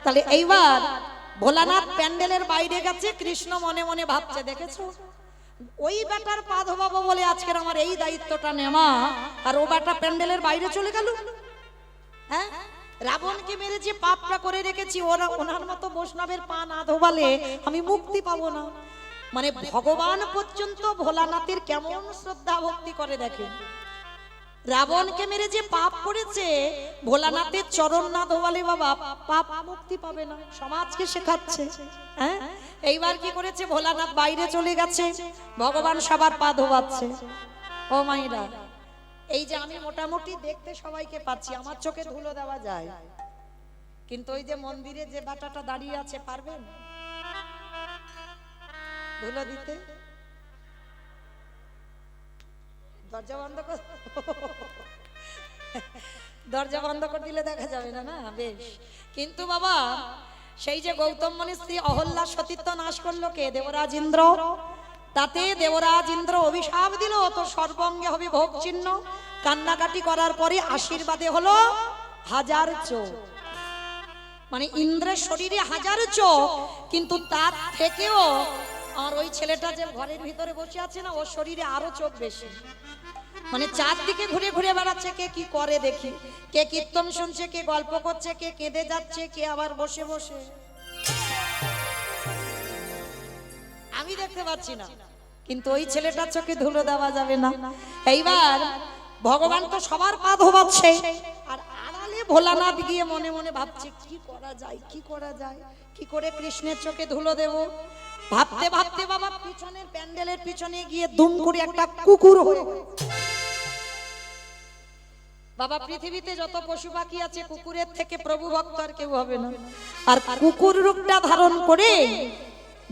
তাহলে এইবার ভোলানাথ প্যান্ডেলের বাইরে গেছে, কৃষ্ণ মনে মনে ভাবছে দেখেছো ওই বেটার পা ধোবাবো বলে আজকের আমার এই দায়িত্বটা নেওয়া, আর ও বেটা প্যান্ডেলের বাইরে চলে গেল। হ্যাঁ, রাবণকে মেরে যে পাপটা করে রেখেছি ওরা ওনার মতো বৈষ্ণবের পা না ধোবালে আমি মুক্তি পাবো না। মানে ভগবান পর্যন্ত ভোলানাথের কেমন শ্রদ্ধা ভক্তি করে দেখেন। রাবণকে মেরে যে পাপ করেছে ভোলানাথের চরণ না ধোয়ালে বাবা পাপ মুক্তি পাবে না, সমাজকে শেখাচ্ছে। হ্যাঁ, এইবার কি করেছে ভোলানাথ বাইরে চলে গেছে, ভগবান সবার পা ধোয়াচ্ছে। ও মাইরা, এই যে আমি মোটামুটি দেখতে সবাইকে পাচ্ছি, আমার চোখে ধুলো দেওয়া যায়, কিন্তু ওই যে মন্দিরে যে বাটাটা দাঁড়িয়ে আছে পারবেন ধুলো দিতে? দরজা বন্ধ কর, দরজা বন্ধ করে দিলে দেখা যাবে না। না বেশ, কিন্তু বাবা সেই যে গৌতম মুনির স্ত্রী অহল্যা সতীত্ব নাশ করলো কে? দেবরাজ ইন্দ্র। তাতে দেবরাজ ইন্দ্র অভিশাপ দিল তো সর্বাঙ্গে হবে ভোগ চিহ্ন। কান্নাকাটি করার পরে আশীর্বাদে হলো 1000 চোখ। মানে ইন্দ্রের শরীরে 1000 চোখ, কিন্তু তার থেকেও আর ওই ছেলেটা যে ঘরের ভিতরে বসে আছে না, ওর শরীরে আরো চোখ বেশি। মানে চারদিকে ঘুরে ঘুরে বেড়াচ্ছে, কে কি করে দেখি, কে কীর্তন শুনছে, কে গল্প করছে, কে কেঁদে যাচ্ছে, কে আবার বসে বসে। আমি দেখতে পাচ্ছি না, কিন্তু ওই ছেলেটার চোখে ধুলো দেওয়া যাবে না। এইবার ভগবান তো সবার পা ধোবাচ্ছে, আর আড়ালে ভোলানাথ গিয়ে মনে মনে ভাবছে কি করা যায়, কি করা যায়, কি করে কৃষ্ণের চোখে ধুলো দেব। ভাবতে ভাবতে বাবা পিছনের প্যান্ডেলের পিছনে গিয়ে দুম করে একটা কুকুর হয়ে গেছে। বাবা পৃথিবীতে যত পশু পাখি আছে কুকুরের থেকে প্রভু ভক্ত আর কেউ হবে না। আর কুকুর রূপটা ধারণ করে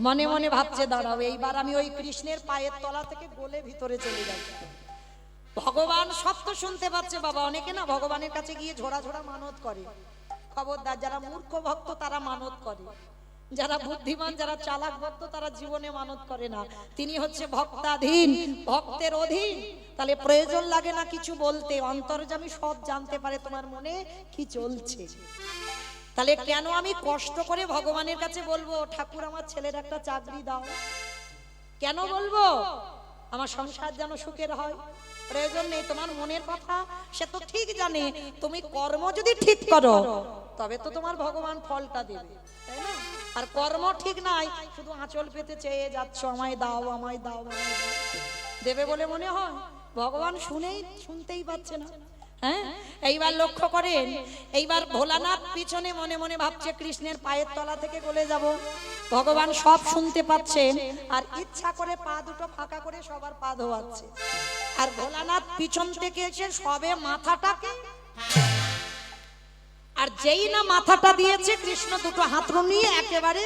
মনে মনে ভাবছে দাঁড়াও, এইবার আমি ওই কৃষ্ণের পায়ের তলা থেকে গলে ভিতরে চলে যাই। ভগবান সব তো শুনতে পাচ্ছে বাবা। অনেকে না ভগবানের কাছে গিয়ে ঝোড়া ঝোড়া মানত করে, খবরদার যারা মূর্খ ভক্ত তারা মানত করে, যারা বুদ্ধিমান যারা চালাক ভক্ত তারা জীবনে মানত করে না। তিনি হচ্ছে ভক্তাধীন, ভক্তের অধীন। তাহলে প্রয়োজন লাগে না কিছু বলতে, অন্তর্যামী সব জানতে পারে তোমার মনে কি চলছে। তাহলে কেন আমি কষ্ট করে ভগবানের কাছে বলবো ঠাকুর আমার ছেলের একটা চাকরি দাও? কেন বলবো? আমার সংসার যেন সুখের হয়। প্রয়োজন নেই, তোমার মনের কথা সে তো ঠিক জানে। তুমি কর্ম যদি ঠিক করো তবে তো তোমার ভগবান ফলটা দেবে, তাই না? আর কর্ম ঠিক নাই, শুধু আঁচল পেতে চেয়ে যাচ্ছ আমায় দাও আমায় দাও আমায় দাও, দেবে বলে মনে হয়? ভগবান শুনতেই পাচ্ছে না। হ্যাঁ, এইবার লক্ষ্য করেন, এইবার ভোলানাথ পিছনে মনে মনে ভাবছে কৃষ্ণের পায়ের তলা থেকে গলে যাব। ভগবান সব শুনতে পাচ্ছেন, আর ইচ্ছা করে পা দুটো ফাঁকা করে সবার পা ধোয়াচ্ছে। আর ভোলানাথ পিছন থেকে এসে সবে মাথাটাকে, আর যেই না মাথাটা দিয়েছে কৃষ্ণ দুটো হাত নিয়ে একেবারে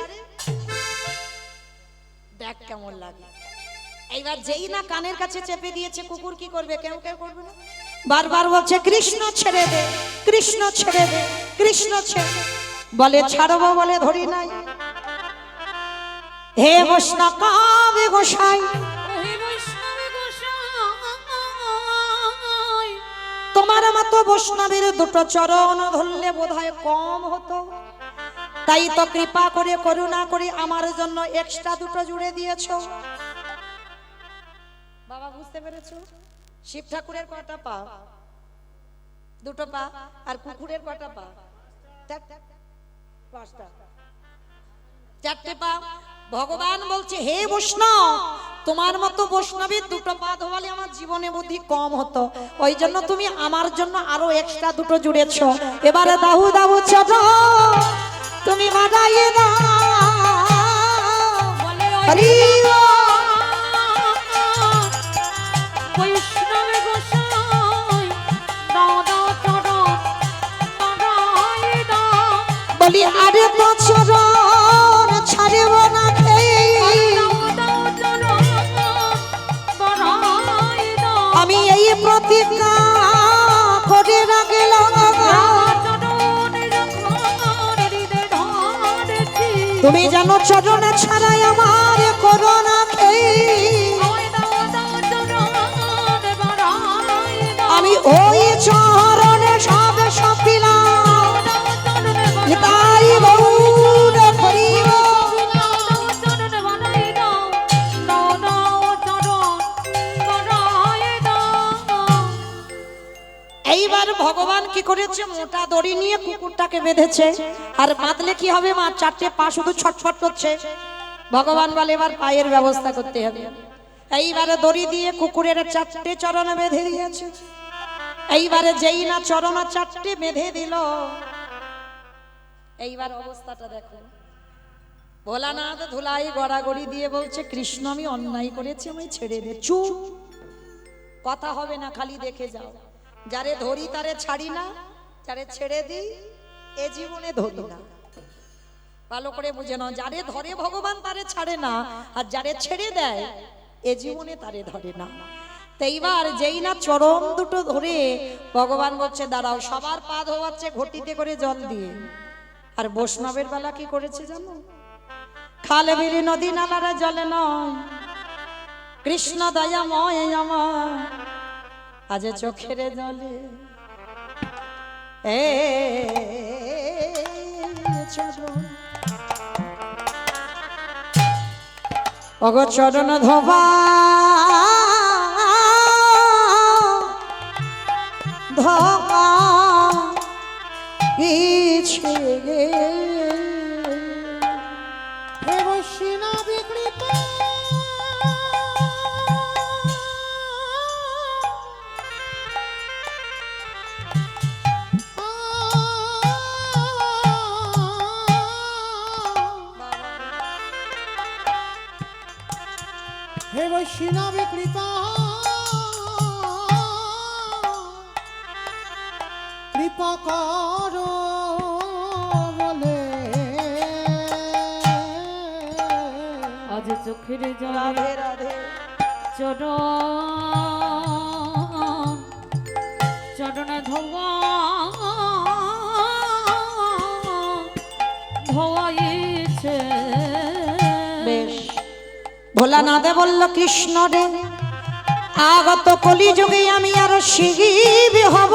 দেখ কেমন লাগে। এইবার যেই না কানের কাছে চেপে দিয়েছে, কুকুর কি করবে? কেউ কেউ করবে না, বারবার বলছে কৃষ্ণ ছেড়ে দে, কৃষ্ণ ছেড়ে দে, কৃষ্ণ ছেড়ে। বলে ছাড়বো বলে ধরি নাই। হে বৈষ্ণব গোসাই, তোমার মতো বৈষ্ণবের দুটো চরণ ধরলে বোধহয় কম হতো, তাই তো কৃপা করে করুণা করে আমার জন্য এক্সট্রা দুটো জুড়ে দিয়েছো। বাবা বুঝতে পেরেছো? শিব ঠাকুরের কটা পা? দুটো পা। আর কুকুরের কটা পা? 5টা, 4টে পা। ভগবান বলছে হে বৈষ্ণব, তোমার মতো বৈষ্ণবের দুটো পা ধোয়ালে আমার জীবনে বুদ্ধি কম হতো, ওই জন্য তুমি আমার জন্য আরো এক্সট্রা দুটো জুড়েছো। এবারে দাহু দাহু ছোট তুমি বাজাইয়ে দাও। বলি আরে তো চরণ ছাড়ব না, আমি এই প্রতিজ্ঞা করে রাখলাম, তুমি জানো চরণে ছাড়াই আমার করোনা খেয়ে আমি ওই চরণে সব সপিলাম, তাই বউ করেছে, মোটা দড়ি নিয়ে কুকুরটাকে বেঁধেছে। আর বাঁধলে কি হবে মা, চারটে পা শুধু ছটফট করছে। ভগবান বলে এবার পায়ের ব্যবস্থা করতে হবে। এইবারে দড়ি দিয়ে কুকুরের চারটে চরণ বেঁধে দিয়েছে। এইবারে যেই না চরণ চারটে বেঁধে দিল, এইবার অবস্থাটা দেখো। ভোলানাথ ধুলাই গড়াগড়ি দিয়ে বলছে, কৃষ্ণ আমি অন্যায় করেছি, আমি ছেড়ে দে। চুপ, কথা হবে না, খালি দেখে যাও। যারে ধরি তারে ছাড়ি না, যারে ছেড়ে দিই এ জীবনে ধরি না। ভালো করে বুঝে নাও, যারে ধরে ভগবান তারে ছাড়ে না, আর যারে ছেড়ে দেয় এ জীবনে তারে ধরে না। তো এইবার যেই না চরণ দুটো ধরে ভগবান বলছে দাঁড়াও, সবার পা ধোয়াচ্ছে ঘটিতে করে জল দিয়ে। আর বৈষ্ণবের বেলা কি করেছে জানো, খালে বিলি নদী নালারা জলে নয়, কৃষ্ণ দয়াময় আমার আজ চোখের জলে এ চরণ অগ চরণ ধোবা ধোবা ইচ্ছে গে হে বৈষ্ণবী কৃপা হে বৈষ্ণবী কৃপা কৃপা করো বলে আজ চোখের জলে রাধে রাধে চরণ ধোয়া ধোয়াইছে। বেশ। ভোলানাথে বলল, কৃষ্ণ রে আগত কলি যুগে আমি আর শিব হব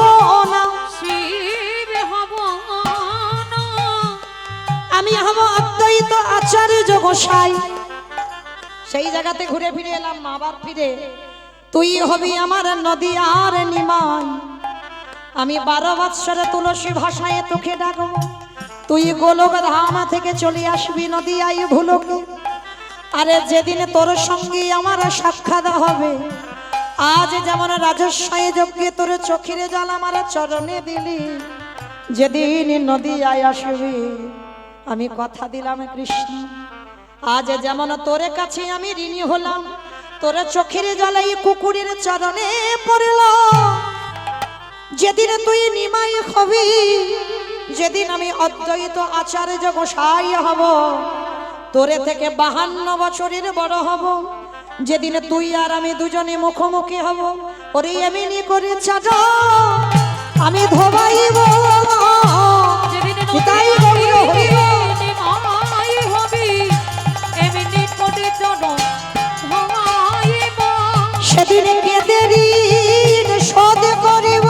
না, শিব হব না, আমি হব অদ্বৈত আচার্য গোসাই। সেই জায়গাতে ঘুরে ফিরে এলাম আবার ফিরে, তুই হবি আমার নদী আর নিমাই। আমি 12 বৎসরে তুলসী ভাষায় তোকে ডাকব, তুই গোলক ধাম থেকে চলে আসবি নদী আই ভুলোকে। আরে যেদিন তোর সঙ্গে আমার সাক্ষাৎ হবে, আজ যেমন রাজস্বয় যজ্ঞে তোর চোখের জল আমার চরণে দিলি, যেদিন নদী আয় আসবি আমি কথা দিলাম কৃষ্ণ, আজ যেমন তোর কাছে আমি ঋণী হলাম, তোর চোখের জল এই কুকুরের চরণে পড়ল। যেদিন তুই নিমাই হবি, যেদিন আমি অদ্বৈত আচার্য গোসাই হব, তোরে থেকে 52 বছরের বড় হব, যেদিন তুই আর আমি দুজনে মুখোমুখি হব, ওরে এমনি করে চাটা আমি ধোবাইব, যেদিন পিতাই গৌর হইব। নিমাই হবি এমনি করে চরণ ধোয়াইব। সেদিন কেঁদে ঋণ শোধ করিব,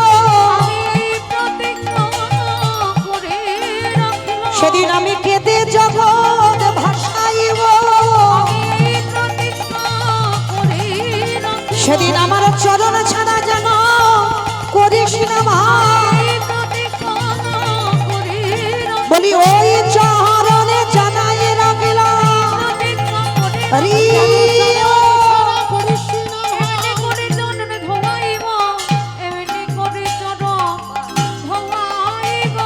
আমি প্রতিজ্ঞা করে রাখলাম, সেদিন আমি কেঁদে জগৎ ভাসাইব, আমি প্রতিজ্ঞা করে রাখলাম, সেদিন আমার চরণ ছাড়া যেন করিস না ভাই। আমি প্রতিজ্ঞা করে রাখলাম, বলি ওই চরণে জানাই রাখলাম প্রতিজ্ঞা করে হরি ও। করিস না এমনি করে চরণ ধোয়াইব, এমনি করে চরণ ধোয়াইব।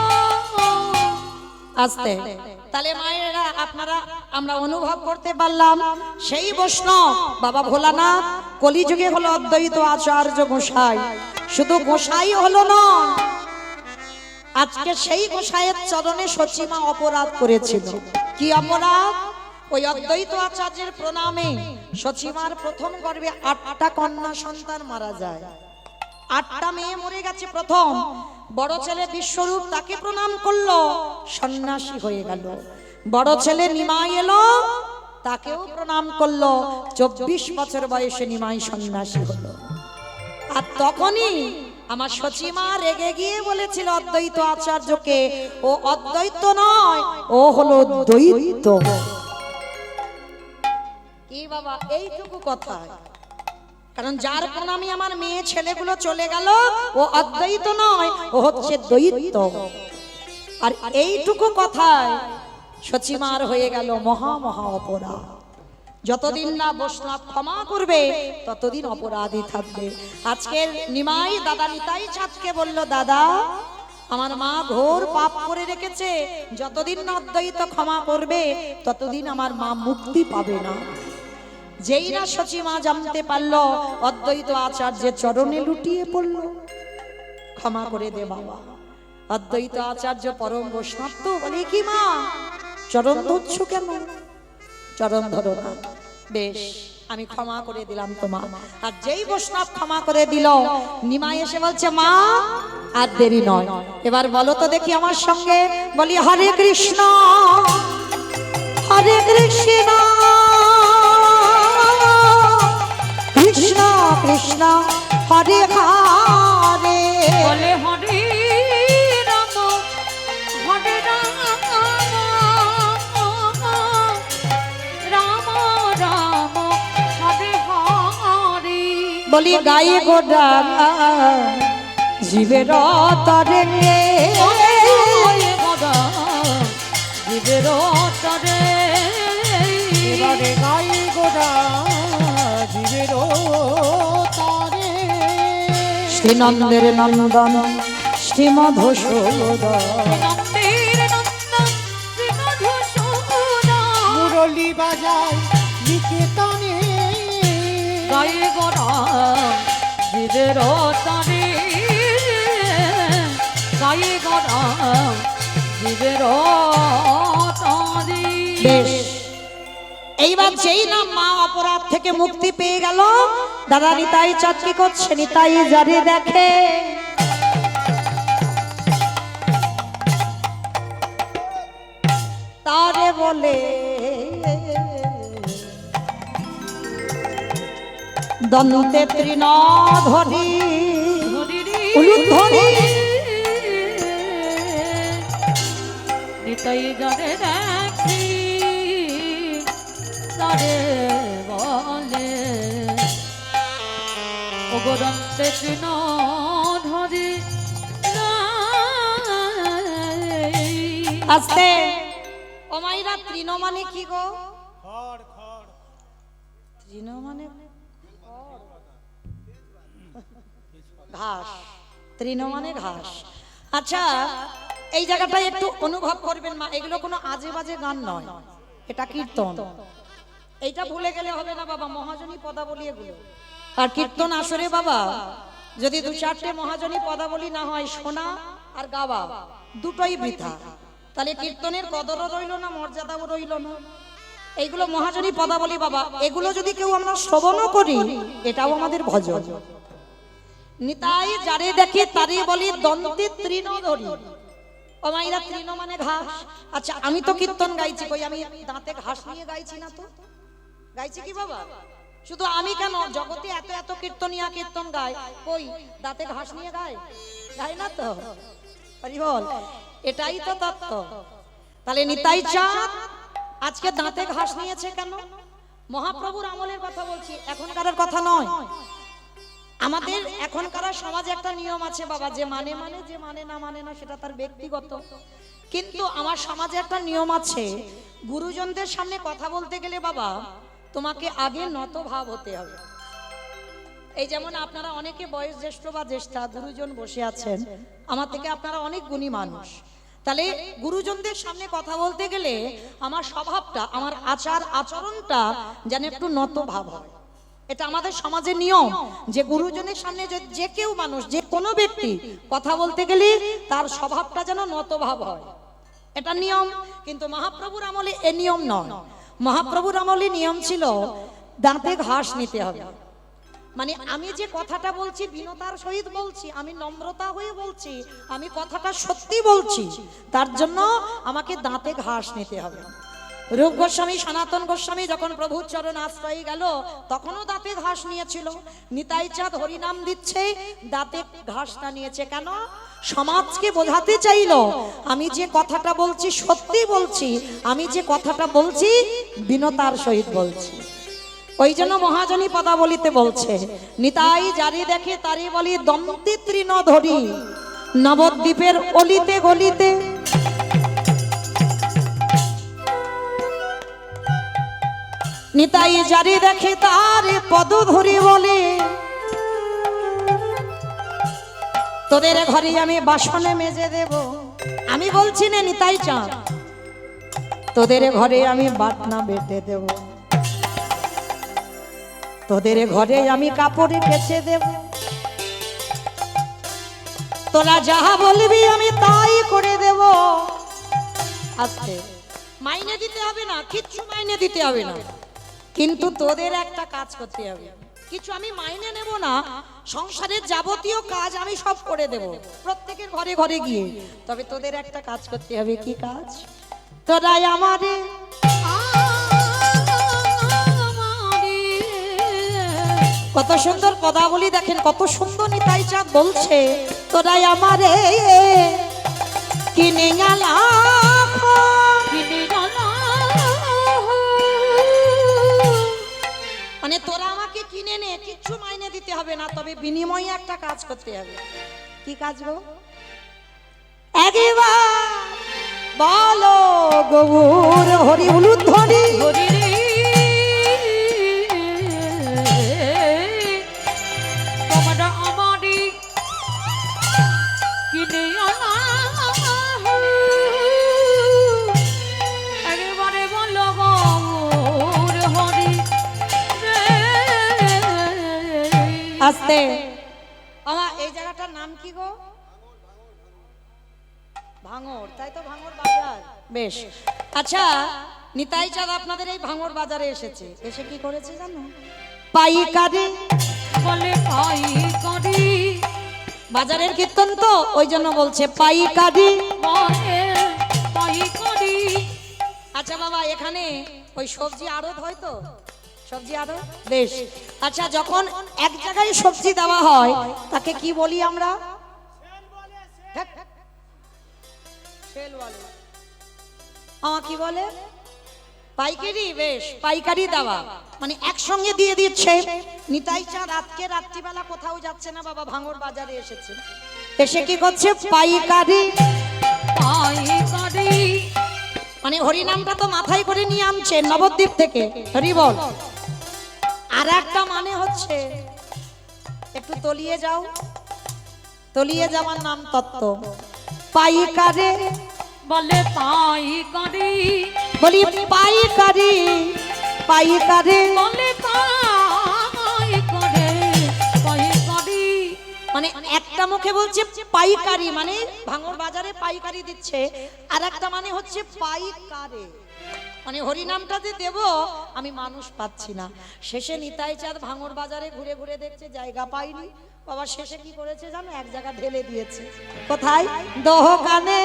আস্তে তাহলে মায়েরা আপনারা আমরা অনুভব করতে পারলাম, সেই বৈষ্ণব বাবা ভোলানাথ কলিযুগে হলো অদ্বৈত আচার্য গোসাই। শুধু গোসাই হলো না, আজকে সেই গোসাইয়ের চরণে সচিমা অপরাধ করেছিল। কি অপরাধ? ওই অদ্বৈত আচার্যের প্রণামে সচিমার প্রথম গর্ভে 8টা কন্যা সন্তান মারা যায়। 8টা মেয়ে মরে গেছে। প্রথম বড় ছেলে বিশ্বরূপ তাকে প্রণাম করলো, সন্ন্যাসী হয়ে গেল। বড় ছেলে নিমাই এলো, তাকেও প্রণাম করলো, 24 বছর বয়সে নিমাই সন্ন্যাসী হলো। আর তখনই আমার সচিমা রেগে গিয়ে বলেছিল অদ্বৈত আচার্যকে, ও অদ্বৈত নয়, ও হলো দ্বৈত। কি বাবা এইটুকু কথা? কারণ যার প্রণামী আমার মেয়ে ছেলেগুলো চলে গেল ও অদ্বৈত নয়, ও হচ্ছে দ্বৈত। আর এইটুকু কথায় সচিমার হয়ে গেল মহা মহা অপরাধ। যতদিন না বৈষ্ণব ক্ষমা করবে ততদিন অপরাধী থাকবে। আজকের নিমাই দাদা নিতাই চাঁদকে বলল, দাদা আমার মা ঘোর পাপ করে রেখেছে, যতদিন না অদ্বৈত ক্ষমা করবে ততদিন আমার মা মুক্তি পাবে না। যেই না সচিমা জানতে পারল, অদ্বৈত আচার্যের চরণে লুটিয়ে পড়ল, ক্ষমা করে দে বাবা। অদ্বৈত আচার্য পরম বৈষ্ণব তো বলে, কি মা চরণ ধরছ কেন? চরণ ধরো না, বেশ আমি ক্ষমা করে দিলাম তোমার। আর যেই বৈষ্ণব ক্ষমা করে দিল, নিমাই এসে বলছে, মা আর দেরি নয়, এবার বলো তো দেখি আমার সঙ্গে। বলি, হরে কৃষ্ণ হরে কৃষ্ণ কৃষ্ণ কৃষ্ণ হরে হরে। বলে হরে রাম হরে রাম রাম রাম হরে হরে। বলি, গায়ে গোডা জীবের তরে জীবের তরে এবারে গাই গোড়া জীবের তরে শ্রীনন্দের নন্দন শ্রী মধুসূদন। নন্দের নন্দন শ্রী মধুসূদন। মুরলী বাজায় নিকেতনে গায়ে গড়া জীবের তরে গায়ে গড়া জীবের তরে। বেশ, এইবার যেই না মা অপরাধ থেকে মুক্তি পেয়ে গেল, দাদা নিতাই চাঁদ কি করছে? নিতাই যারে দেখে তারে বলে, দন্তে তৃণ ধরি উলুধ্বনি। নিতাই জানে দেখি তারে বলে, অগরন্তে তৃণ ধরি। আস্তে ও মাইরা, তৃণ মানে কি গো? তৃণ মানে ঘাস, তৃণ মানে ঘাস। আচ্ছা, এই জায়গাটা একটু অনুভব করবেন মা, এগুলো কোনো আজে বাজে গান নয়, এটা কীর্তন। এইটা ভুলে গেলে হবে না বাবা, মহাজনী পদাবলী এগুলো। আর কীর্তন আসরে বাবা যদি দু চারটে মহাজনী পদাবলী না হয়, শোনা আর গাওয়া দুটোই বৃথা। তাহলে কীর্তনের কদরও রইল না, মর্যাদাও রইল না। এইগুলো মহাজনী পদাবলী বাবা, এগুলো যদি কেউ আমরা শ্রবণও করি, এটাও আমাদের ভজন। নিতাই যারে দেখে তারে বলি, দন্তে তৃণ ধরি। ও মাইরা, তৃণ মানে ঘাস। আচ্ছা, আমি তো কীর্তন গাইছি, কই আমি দাঁতে ঘাস নিয়ে গাইছি না তো? গাইছি কি বাবা? শুধু আমি কেন, জগতে এত এত কীর্তনিয়া কীর্তন গায়, কই দাঁতে ঘাস নিয়ে গায়? গায় না তো? হরি বল, এটাই তো তত্ত্ব। তাহলে নিতাই চাঁদ আজকে দাঁতে ঘাস নিয়েছে কেন? মহাপ্রভুর আমলের কথা বলছি, এখনকার কথা নয়। আমাদের এখনকার সমাজে একটা নিয়ম আছে বাবা, যে মানে মানে, যে মানে না সেটা তার ব্যক্তিগত। কিন্তু আমার সমাজে একটা নিয়ম আছে, গুরুজনদের সামনে কথা বলতে গেলে বাবা তোমাকে আগে নত ভাব হতে হবে। এই যেমন আপনারা অনেকে বয়স জ্যেষ্ঠ বা জ্যেষ্ঠা গুরুজন বসে আছেন, আমার থেকে আপনারা অনেক গুণী মানুষ। তাহলে গুরুজনদের সামনে কথা বলতে গেলে আমার স্বভাবটা, আমার আচার আচরণটা যেন একটু নত ভাব হয়। এটা আমাদের সমাজের নিয়ম, যে গুরুজনের সামনে যে কেউ মানুষ, যে কোনো ব্যক্তি কথা বলতে গেলে তার স্বভাবটা যেন নত ভাব হয়, এটা নিয়ম। কিন্তু মহাপ্রভুর আমলে এ নিয়ম নয়। মহাপ্রভুর আমলে নিয়ম ছিল দাঁতে ঘাস নিতে হবে। মানে আমি যে কথাটা বলছি বিনতার সহিত বলছি, আমি নম্রতা হয়ে বলছি, আমি কথাটা সত্যি বলছি, তার জন্য আমাকে দাঁতে ঘাস নিতে হবে। রূপ গোস্বামী সনাতন গোস্বামী যখন প্রভুর চরণ আশ্রয় গেল, তখনও দাঁতে ঘাস নিয়েছিল। নিতাই চাঁদ হরিনাম দিচ্ছে, দাঁতে ঘাসটা নিয়েছে কেন? সমাজকে বোঝাতে চাইল আমি যে কথাটা বলছি সত্যি বলছি, আমি যে কথাটা বলছি বিনতার সহিত বলছি। ওই জন্য মহাজনী পদাবলিতে বলছে, নিতাই যারি দেখে তারি বলি দন্তি তৃণ ধরি, নবদ্বীপের অলিতে গলিতে। নিতাই যারি দেখে তার পদ ধরি বলে, তোদের ঘরে আমি বাসনে মেজে দেব। আমি বলছি না নিতাই চাঁদ, তোদের ঘরে আমি বাটনা বেটে দেব, তোদের ঘরে আমি কাপড়ে কেচে দেব, তোরা যাহা বলবি আমি তাই করে দেব। আজকে মাইনে দিতে হবে না, কিচ্ছু মাইনে দিতে হবে না, কিন্তু তোদের একটা কাজ করতে হবে। কিছু আমি মাইনে নেব না, সংসারের যাবতীয় কাজ আমি সব করে দেব প্রত্যেকের ঘরে ঘরে গিয়ে। তবে তোদের একটা কাজ করতে হবে। কি কাজ? তোরাই আমারে কত সুন্দর পদাবলী দেখেন, কত সুন্দর নিতাই চাঁদ বলছে, তোরাই আমারে কিনে গেলা, মানে তোরা আমাকে কিনে নে, কিচ্ছু মাইনে দিতে হবে না, তবে বিনিময়ে একটা কাজ করতে হবে। কি কাজ গো? একবার বলো গৌর হরি উলুধ্বনি, তোমরা আমারই কিনে আনা, একেবারে বলো গৌর হরি। আস্তে আমার এই জায়গাটার নাম কি গো? ভাঙর, তাই তো? ভাঙর বাজার। বেশ, আচ্ছা নিতাই চাঁদ আপনাদের এই ভাঙর বাজারে এসেছে, এসে কি করেছে জানো? পাইকারি বলে পাইকারি, বাজারের কীর্তন তো ওই জন্য বলছে পাইকারি, বলে পাইকারি। আচ্ছা বাবা, এখানে ওই সবজি আড়ত হয় তো? সবজি আড়ত। বেশ, আচ্ছা যখন এক জায়গায় সবজি দেওয়া হয় তাকে কি বলি আমরা? আমার কি বলে? পাইকারি। বেশ, পাইকারি দেওয়া মানে একসঙ্গে দিয়ে দিচ্ছে। নিতাই চাঁদ আজকে রাত্রিবেলা কোথাও যাচ্ছে না বাবা, ভাঙর বাজারে এসেছে, এসে কি করছে? পাইকারি। পাইকারি মানে হরি নামটা তো মাথায় করে নিয়ে আনছে নবদ্বীপ থেকে, হরি বল। আর একটা মানে হচ্ছে, একটু তলিয়ে যাও, তলিয়ে যাওয়ার নাম তত্ত্ব। পাইকারে বলে পাইকারি, বলি পাইকারি, পাইকারে বলে পাইকারি, পাইকারি। মানে একটা মুখে বলছে পাইকারি মানে ভাঙর বাজারে পাইকারি দিচ্ছে, আর একটা মানে হচ্ছে পাইকারে মানে হরি নামটাতে দেব আমি মানুষ পাচ্ছি না। শেষে নিতাই চাঁদ ভাঙর বাজারে ঘুরে ঘুরে দেখছে জায়গা পাইনি বাবা, শেষে কি করেছে জানো? এক জায়গা ঢেলে দিয়েছে। কোথায়? দোকানে।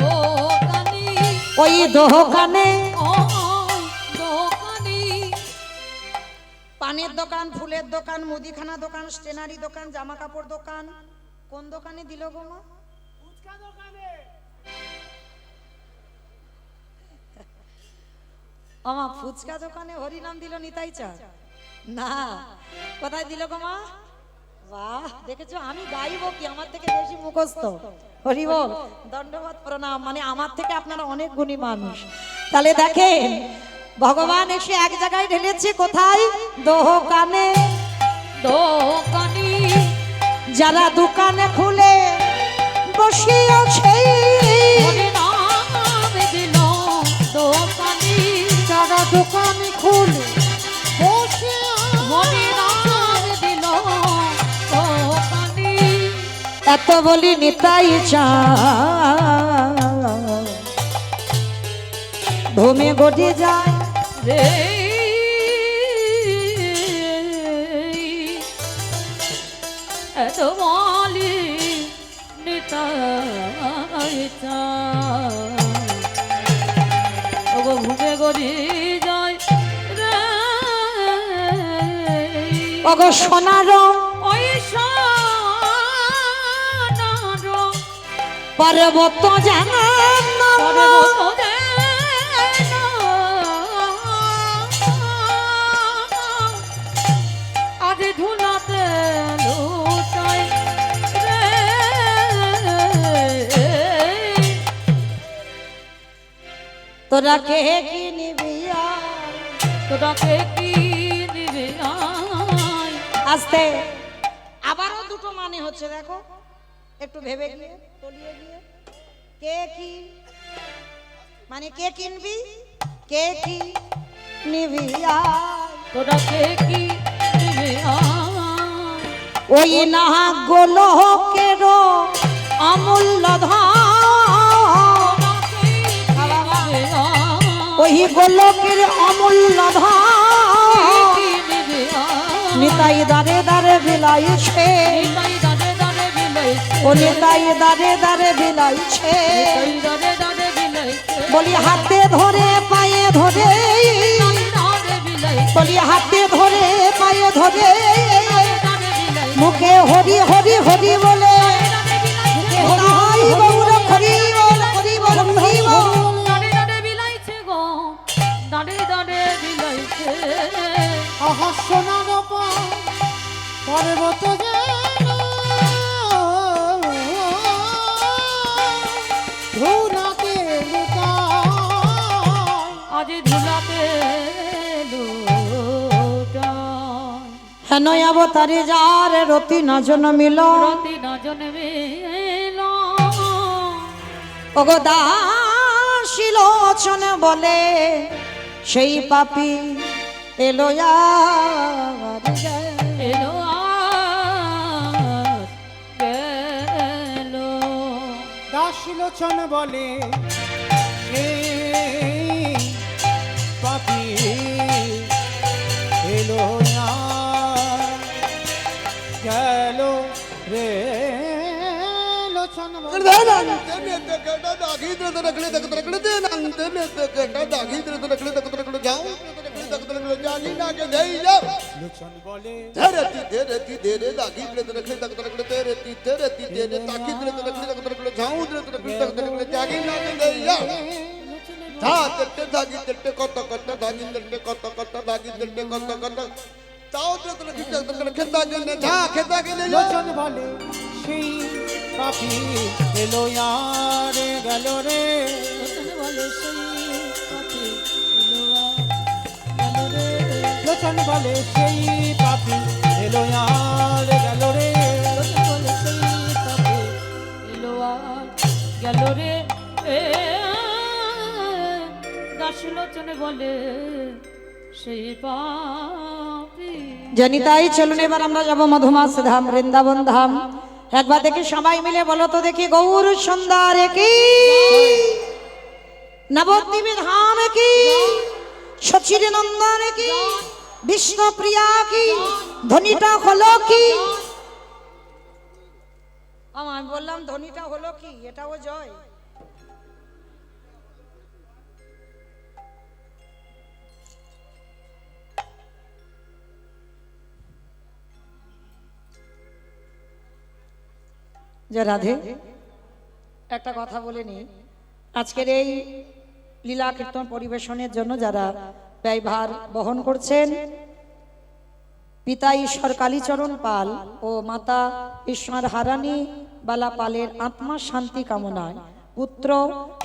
দোকানি, ওই দোকানে ওই দোকানি। পানের দোকান, ফুলের দোকান, মুদিখানা দোকান, স্টেনারি দোকান, জামা কাপড় দোকান। কোন দোকানে দিল গো মা? আমা ফুচকা দোকানে হরি নাম দিল নিতাই চাঁদ? না, কোথায় দিল গো মা? বাহ, দেখেছো আমি গাইবো কি, আমার থেকে বেশি মুখস্থ। হরি বল, দণ্ডবত প্রণাম। মানে আমার থেকে আপনারা অনেক গুণী মানুষ। তাহলে দেখেন ভগবান এসে এক জায়গায় ঢেলেছে। কোথায়? দোকানে। দোকানি যারা দোকানে খুলে বসে আছে, হরি নাম দিল দোকানি, যারা দোকানে খুলে বসে হরি নাম দিল দোকানি। এত বলি নিতাই চাঁদ ঘুমে গড়ে যায় রে এত বলি নিতাই চাঁদ, ওগো ঘুমে গড়ি যায় রে, ওগো সোনার ওই সোনার পর্বত জানা পর্বত যেন তোরা কে কি নিবি আয়। তোরাকে কি দিবে আয়। আস্তে আবারও দুটো মানে হচ্ছে দেখো, একটু ভেবে গিয়ে তলিয়ে গিয়ে। কে কি মানে কে কিনবি, কে কি নিবি আয়। তোরাকে কি দিবে আয়। ওই না গোলকের অমূল্য ধন, ওই গোলকের অমূল্য ধন নিতাই দারে দারে বিলাইছে, ও নিতাই দারে দারে বিলাইছে। বলি হাতে ধরে পায়ে ধরে, বলি হাতে ধরে পায়ে ধরে, মুখে হরি হরি হরি বলে তাই গৌর হরি বল হরি বল হরি বল। আহা সোনা গোপা পর্বত যেন ধুলাতে লুটায়। আজ ধুলাতে হেন অবতারে যার রতি না জন্মিল, রতি না জন্মিল। ওগো দাসী লোচন বলে সেই পাপী এলো আর যায়। এলো আর গেল। দাসলোচন বলে এই পাপি এলো না গেল রে লোচন বলে লোচন বলে লোচন বলে সেই পাপি এলো আর গেল রে। লোচন বলে সেই পাপি এলো আর গেল রে। গেল রে দাসলোচনে বলে সেই পাপী। জানি তাই চলুন এবার আমরা যাবো মধুমাস ধাম, বৃন্দাবন ধাম। একবার দেখি সবাই মিলে বলো তো দেখি, গৌর সুন্দর কি, নবদ্বীপ ধাম কি, সচির নন্দন কি, বিষ্ণু প্রিয়া কি, ধ্বনিটা হলো কি। আমি বললাম ধ্বনিটা হলো কি, এটাও জয়। যে রাধে একটা কথা বলে নি, আজকের এই লীলা কীর্তন পরিবেশনের জন্য যারা ব্যয়ভার বহন করছেন, পিতা ঈশ্বর কালীচরণ পাল ও মাতা ঈশ্বর হারানী বালা পালের আত্মা শান্তি কামনায় পুত্র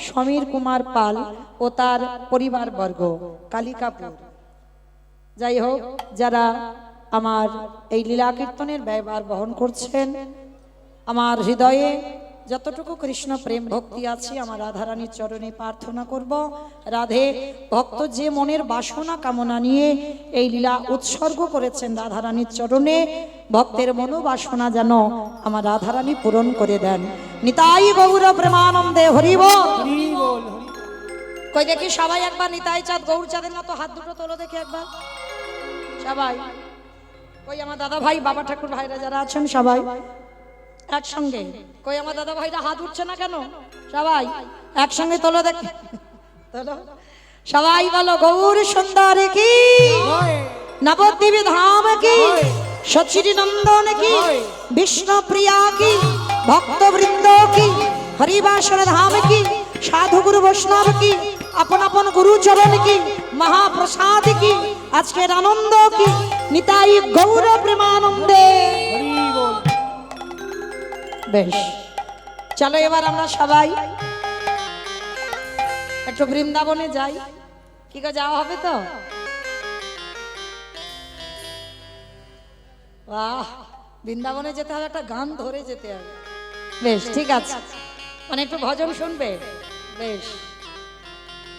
সমীর কুমার পাল ও তার পরিবারবর্গ কালিকাপুর। যাই হোক, যারা আমার এই লীলা কীর্তনের ব্যয়ভার বহন করছেন, আমার হৃদয়ে যতটুকু কৃষ্ণ প্রেম ভক্তি আছে আমার রাধারানীর চরণে প্রার্থনা করব, রাধে ভক্ত যে মনের বাসনা কামনা নিয়ে এই লীলা উৎসর্গ করেছেন রাধারানীর চরণে, ভক্তের মনোবাসনা যেন আমার রাধারানী পূরণ করে দেন। নিতাই গৌর প্রেমানন্দে হরি বল। কই দেখি সবাই একবার নিতাই চাঁদ গৌর চাঁদের মতো হাত দুটো তোলো দেখি একবার সবাই। কই আমার দাদা ভাই বাবা ঠাকুর ভাইরা যারা আছেন সবাই একসঙ্গে। কই আমার দাদা ভাইরা হাত উঠছে না কেন? সবাই একসঙ্গে তোলো দেখি, তোলো সবাই বলো, গৌর সুন্দর কি, নবদ্বীপ ধাম কি, সচির নন্দন কি, বিষ্ণু প্রিয়া কি, ভক্তবৃন্দ কি, হরিবাসর ধাম কি, সাধু গুরু বৈষ্ণব কি, আপন আপন গুরু চরণ কি, মহাপ্রসাদ কি, আজকের আনন্দ কি, নিতাই গৌর প্রেমানন্দে। বেশ, চলো এবার আমরা সবাই একটু বৃন্দাবনে যাই, কি গো যাওয়া হবে তো? বাহ, বৃন্দাবনে যেতে হবে, একটা গান ধরে যেতে হবে। বেশ, ঠিক আছে, মানে একটু ভজন শুনবে? বেশ,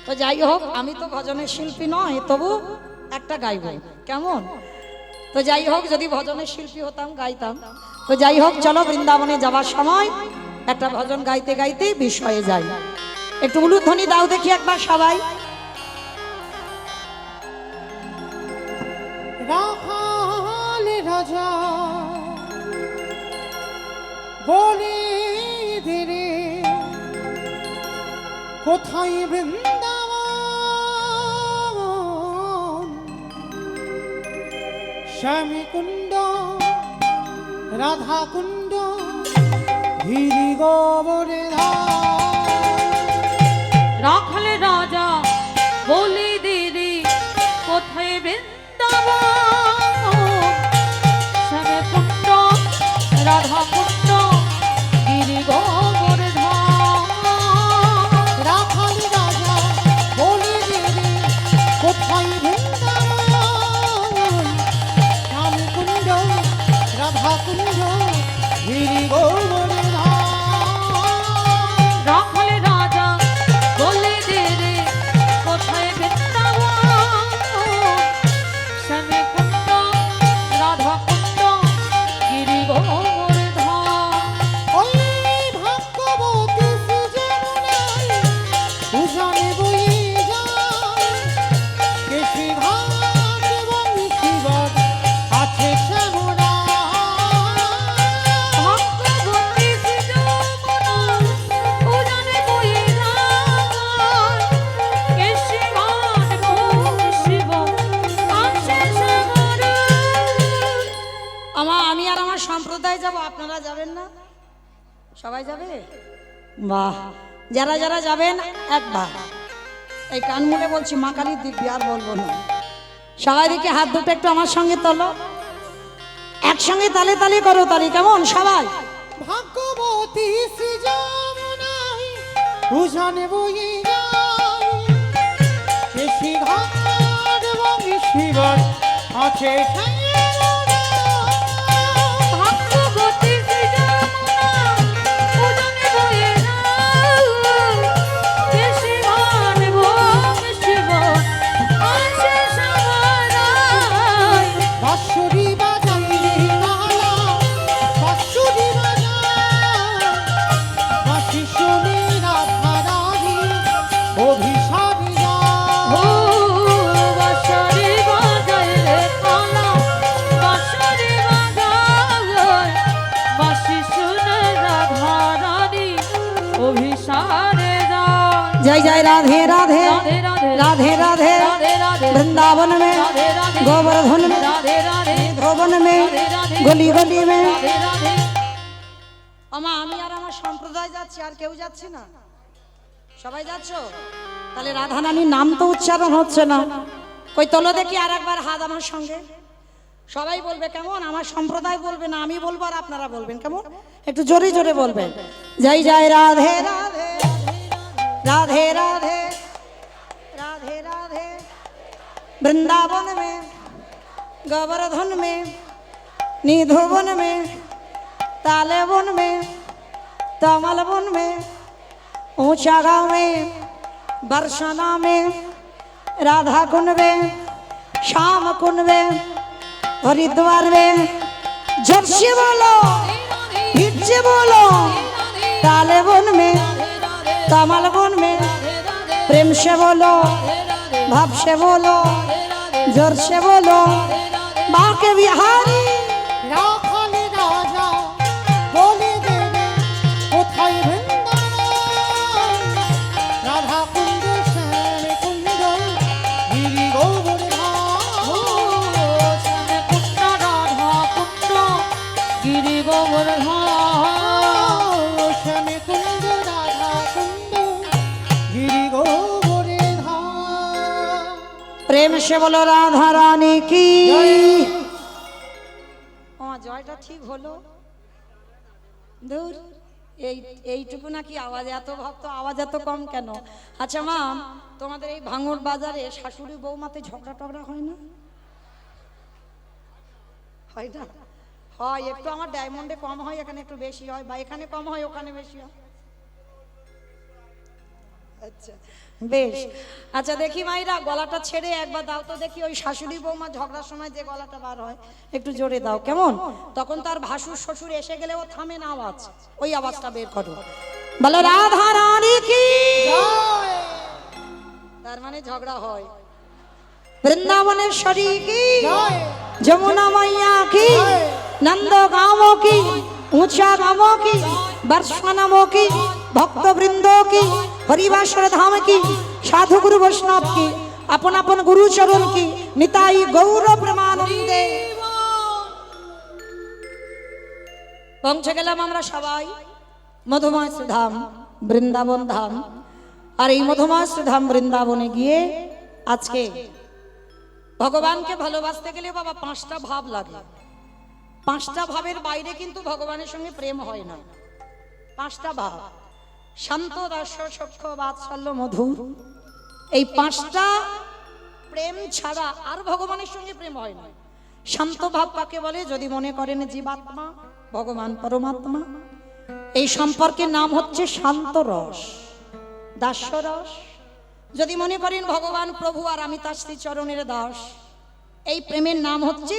তো যাই হোক, আমি তো ভজনের শিল্পী নয়, তবু একটা গাইব, কেমন? তো যাই হোক, যদি ভজনের শিল্পী হতাম গাইতাম। তো যাই হোক, চলো বৃন্দাবনে যাওয়ার সময় একটা ভজন গাইতে গাইতে বিষয়ে যাই। একটু উলুধ্বনি দাও দেখি একবার সবাই। রাখাল রাজা বলে ধীরে কোথায় বৃন্দাবন, শ্যামী কুণ্ড রাধা কুণ্ড গিরি গোবরে রাখাল রাজা বলি দিদি কোথায় বৃন্দাবন, শ্যামে কুণ্ড রাধা কুণ্ড গিরি গোবর্ধন। রাখাল রাজা বলে দিদি কোথায় বৃন্দাবন, শ্যামী কুণ্ড রাধা কুণ্ড গিরি গোবরে রাখাল রাজা বলি দিদি কোথায় বৃন্দাবন, শ্যামে কুণ্ড রাধা কুণ্ড গিরি গোবর্ধন। ওই ভাগ্যবতী সুজনায় উজানে বয়ে যায়, কেশী ঘাট এবং শিবর আছে শ্যামরা। ভক্তবতী সুজমনা উজানে বয়ে যায়, কেশী ঘাট এবং শিব আছে শ্যামরা। আমি আর আমার সম্প্রদায় যাব, আপনারা যাবেন না? সবাই যাবে? বাহ, যারা যারা যাবেন একবার এই কান মুলে বলছি, মা কালীর দিব্যি, আর বলবো না। সবাই দিকে হাত দুটো একটু আমার সঙ্গে তোলো, একসঙ্গে তালে তালে করো তালি, কেমন সবাই? ভাগ্যবতী সুজনায় উজানে বয়ে যায়, কেশী ঘাট এবং শিবর আছে শ্যামরা। ভক্তবতী সুজমনা উজানে বয়ে যায়, কেশী ঘাট এবং শিব আছে শ্যামরা। বাঁশুরি বাজাই রে কালা, বাঁশুরি বাজাই, বাঁশি শুনে রাধা রানী অভিসারী ও বাঁশরি বাজায় রে কালা, বাঁশরি বাজায়, বাঁশি শুনে রাধা রানী অভিসারে যায়। जय जय राधे राधे राधे राधे राधे राधे राधे राधे वृंदावन में राधे राधे गोवर्धन में राधे राधे धोबन में राधे राधे गली गली में। राधे राधे। আমা আমি আর আমার সম্প্রদায় যাচ্ছি, আর কেউ যাচ্ছে না? সবাই যাচ্ছো? তাহলে রাধা রানীর নাম তো উচ্চারণ হচ্ছে না। কই তোলো দেখি আর একবার হাত আমার সঙ্গে। সবাই বলবে, কেমন? আমার সম্প্রদায় বলবে না, আমি বলবো আর আপনারা বলবেন, কেমন? একটু জোরে জোরে বলবেন। জয় জয় রাধে রাধে राधे राधे राधे राधे वृंदावन में गोवर्धन में निधुवन में तालेवन में तमलवन में ऊंचा गांव में बरसाना में राधा कुंड में श्याम कुंड में हरिद्वार में जोर से बोलो, हिट से बोलो, तालेवन में कमलवन में प्रेम से बोलो, भाव से बोलो, जोर से बोलो, माँ के बिहारी। রাখাল রাজা বলে দেবে কোথায় বৃন্দাবন, রাধা কুণ্ড শ্যামী কুণ্ড গিরি গোবর্ধন। শ্যামে কুণ্ড রাধা কুণ্ড গিরি গোবর্ধন। শ্যামী কুণ্ড রাধা কুণ্ড গিরি গোবর্ধন। प्रेम से बोलो राधा रानी की। জয়টা ঠিক হলো? দূর এই এইটুকু নাকি আওয়াজ, এত ভক্ত আওয়াজ এত কম কেন? আচ্ছা মা, তোমাদের এই ভাঙড় বাজারে শাশুড়ি বৌমাতে ঝগড়া টগড়া হয় না? হয় না? হয়, একটু আমার ডায়মন্ডে কম হয়, এখানে একটু বেশি হয়, বা এখানে কম হয় ওখানে বেশি হয়। আচ্ছা বেশ। আচ্ছা দেখি মাইরা, গলাটা ছেড়ে একবার দাও তো দেখি, ওই শাশুড়ি বৌমা ঝগড়ার সময় যে গলাটা বার হয় একটু জোরে দাও, কেমন? তখন তার ভাসুর শ্বশুর এসে গেলে ও থামে না আওয়াজ, ওই আওয়াজটা বের করো, বলো রাধা রানী কি। তার মানে ঝগড়া হয়। বৃন্দাবনেশ্বরী কি, যমুনা মাইয়া কি, নন্দ গাঁও কি, ऊंचा गाँवों की, वर्षा नामों की, भक्त वृंदों की, हरिवासर धाम की, साधु गुरु वैष्णव की, अपन अपन गुरु चरण की, निताई गौर प्रेमानंदे। পৌঁছে গেলাম আমরা সবাই মধুময় শ্রীধাম বৃন্দাবন ধাম। আর এই মধুময় শ্রীধাম বৃন্দাবনে গিয়ে আজকে ভগবানকে ভালোবাসতে গেলে বাবা 5টা ভাব লাগে। 5টা ভাবের বাইরে কিন্তু ভগবানের সঙ্গে প্রেম হয় না। 5টা ভাব, শান্ত, দাস্য, সখ্য, বাৎসল্য, মধুর, এই 5টা প্রেম ছাড়া আর ভগবানের সঙ্গে প্রেম হয় না। শান্ত ভাব কাকে বলে? যদি মনে করেন জীবাত্মা ভগবান পরমাত্মা, এই সম্পর্কের নাম হচ্ছে শান্ত রস, দাস্য রস। যদি মনে করেন ভগবান প্রভু আর আমি তার শ্রী চরণের দাস, এই প্রেমের নাম হচ্ছে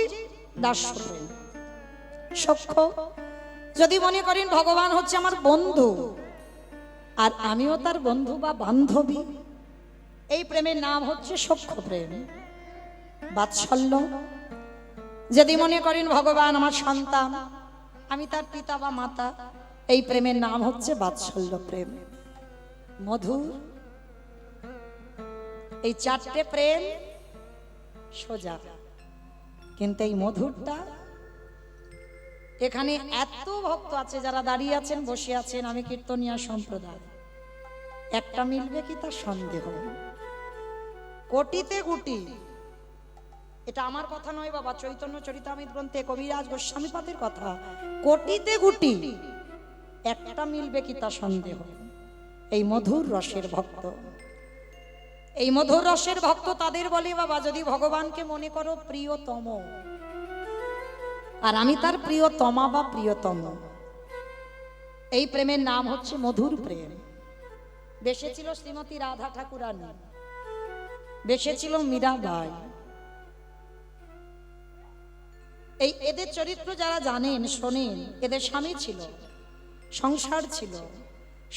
দাস্য প্রেম। সখ্য, যদি মনে করেন ভগবান হচ্ছে আমার বন্ধু আর আমিও তার বন্ধু বা বান্ধবী, এই প্রেমের নাম হচ্ছে সখ্য প্রেম। বাৎসল্য, যদি মনে করেন ভগবান আমার সন্তান, আমি তার পিতা বা মাতা, এই প্রেমের নাম হচ্ছে বাৎসল্য প্রেম। মধুর, এই 4টে প্রেম সোজা, কিন্তু এই মধুরটা, এখানে এত ভক্ত আছে যারা দাঁড়িয়ে আছেন, বসে আছেন, আমি কীর্তনিয়া সম্প্রদায়, একটা মিলবে কি তার সন্দেহ। কোটিতে গুটি, এটা আমার কথা নয় বাবা, চৈতন্য চরিতামৃত গ্রন্থে কবিরাজ গোস্বামীপাদের কথা। কোটিতে গুটি একটা মিলবে কি তা সন্দেহ। এই মধুর রসের ভক্ত, এই মধুর রসের ভক্ত তাদের বলে বাবা, যদি ভগবানকে মনে করো প্রিয়তম, আর আমি তার প্রিয়তমা বা প্রিয়তম, এই প্রেমের নাম হচ্ছে মধুর প্রেম। বেসেছিল শ্রীমতী রাধা ঠাকুরানী, বেসেছিল মীরাবাই। এই এদের চরিত্র যারা জানেন, শোনেন, এদের স্বামী ছিল, সংসার ছিল,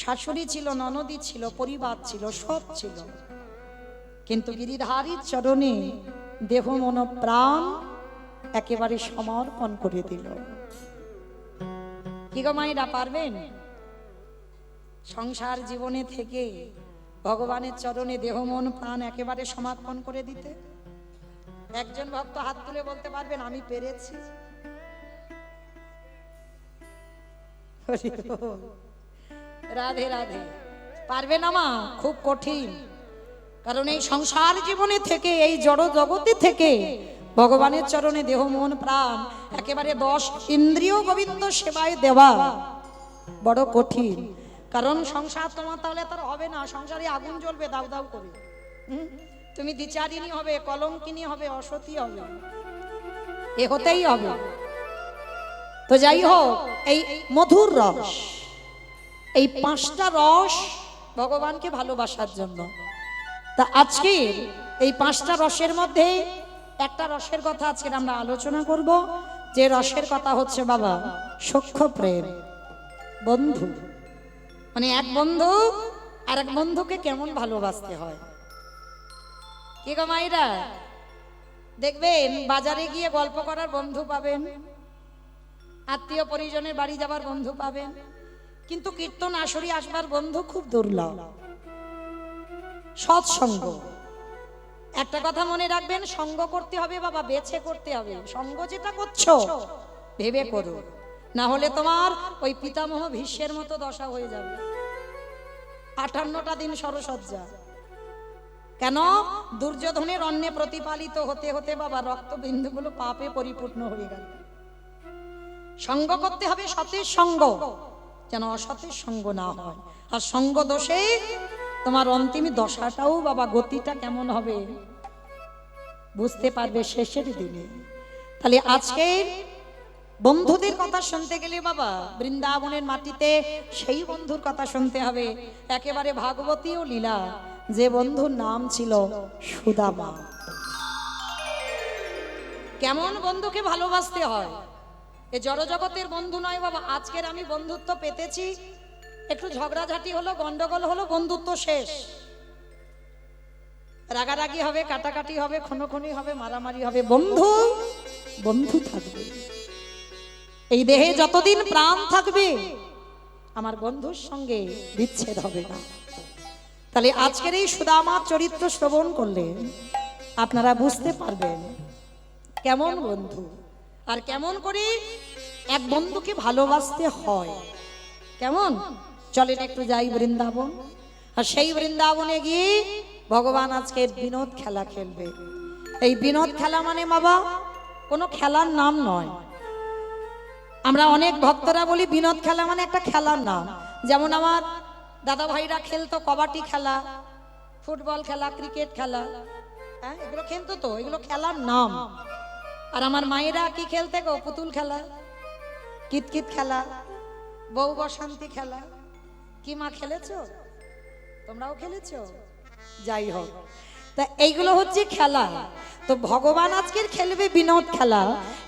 শাশুড়ি ছিল, ননদী ছিল, পরিবার ছিল, সব ছিল, কিন্তু গিরিধারীর চরণে দেহ মন প্রাণ একেবারে সমর্পণ করে দিল। কি গো মায়েরা, পারবেন সংসার জীবনে থেকে ভগবানের চরণে দেহ মন প্রাণ একেবারে সমর্পণ করে দিতে? একজন ভক্ত হাত তুলে বলতে পারবেন আমি পেরেছি? রাধে রাধে। পারবে না মা, খুব কঠিন। কারণ এই সংসার জীবনে থেকে, এই জড় জগতে থেকে ভগবানের চরণে দেহ মন প্রাণ একেবারে 10 ইন্দ্রিয় গোবিন্দ সেবায় দেওয়া বড় কঠিন। কারণ সংসার তোমার তাহলে তার হবে না, সংসারে আগুন জ্বলবে দাউ দাউ করে। তুমি দ্বিচারিণী হবে, কলঙ্কিনী হবে, অসতী হবে, এ হতেই হবে। তো যাই হোক, এই মধুর রস, এই 5টা রস ভগবানকে ভালোবাসার জন্য। তা আজকে এই 5টা রসের মধ্যে একটা রসের কথা আজকে আমরা আলোচনা করব, যে রসের কথা হচ্ছে বাবা সখ্য প্রেম। বন্ধু মানে এক বন্ধু আর এক বন্ধুকে কেমন ভালোবাসতে হয়। কি গো মাইরা, দেখবেন বাজারে গিয়ে গল্প করার বন্ধু পাবেন, আত্মীয় পরিজনের বাড়ি যাবার বন্ধু পাবেন, কিন্তু কীর্তন আসরে আসবার বন্ধু খুব দুর্লভ। সৎসঙ্গ, একটা কথা মনে রাখবেন, সঙ্গ করতে হবে বাবা, বেছে করতে হবে। সঙ্গ যেটা করছো ভেবে করো, না হলে তোমার ওই পিতামহ ভীষ্মের মতো দশা হয়ে যাবে। 58টা দিন সরসজ্জা। কেন? দুর্যোধনের অন্নে প্রতিপালিত হতে হতে বাবা রক্তবিন্দুগুলো পাপে পরিপূর্ণ হয়ে গেল। সঙ্গ করতে হবে, সতের সঙ্গ। যেন অসতের সঙ্গ না হয়। আর সঙ্গ দোষে তোমার অন্তিম দশাটাও বাবা গতিটা কেমন হবে বুঝতে পারবে শেষের দিনে। তাহলে আজকে বন্ধুদের কথা শুনতে গেলে বাবা বৃন্দাবনের মাটিতে সেই বন্ধুর কথা শুনতে হবে, একেবারে ভাগবতী ও লীলা, যে বন্ধুর নাম ছিল সুদামা। কেমন বন্ধুকে ভালোবাসতে হয়, এ জড়জগতের বন্ধু নয় বাবা। আজকের আমি বন্ধুত্ব পেতেছি, একটু ঝগড়াঝাটি হলো, গন্ডগোল হলো, বন্ধুত্ব শেষ। রাগারাগি হবে, কাটাকাটি হবে, খুনোখুনি হবে, মারামারি হবে, বন্ধু বন্ধু থাকবে। এই দেহে যতদিন প্রাণ থাকবে আমার বন্ধুর সঙ্গে বিচ্ছেদ হবে না। তাহলে আজকের এই সুদামার চরিত্র শ্রবণ করলে আপনারা বুঝতে পারবেন কেমন বন্ধু আর কেমন করে এক বন্ধুকে ভালোবাসতে হয়। কেমন, চলেন একটু যাই বৃন্দাবন। আর সেই বৃন্দাবনে গিয়ে ভগবান আজকে বিনোদ খেলা খেলবে। এই বিনোদ খেলা মানে বাবা কোনো খেলার নাম নয়। আমরা অনেক ভক্তরা বলি বিনোদ খেলা মানে একটা খেলার নাম। যেমন আমার দাদা ভাইরা খেলতো কবাডি খেলা, ফুটবল খেলা, ক্রিকেট খেলা, হ্যাঁ এগুলো খেলতো, তো এগুলো খেলার নাম। আর আমার মায়েরা কি খেলতে গো, পুতুল খেলা, কিতকিত খেলা, বউ বসন্তী খেলা। কি মা খেলেছো? তোমরাও খেলেছো? যাই হোক, তা এইগুলো হচ্ছে খেলা। তো ভগবান আজকের খেলবে বিনোদ খেলা।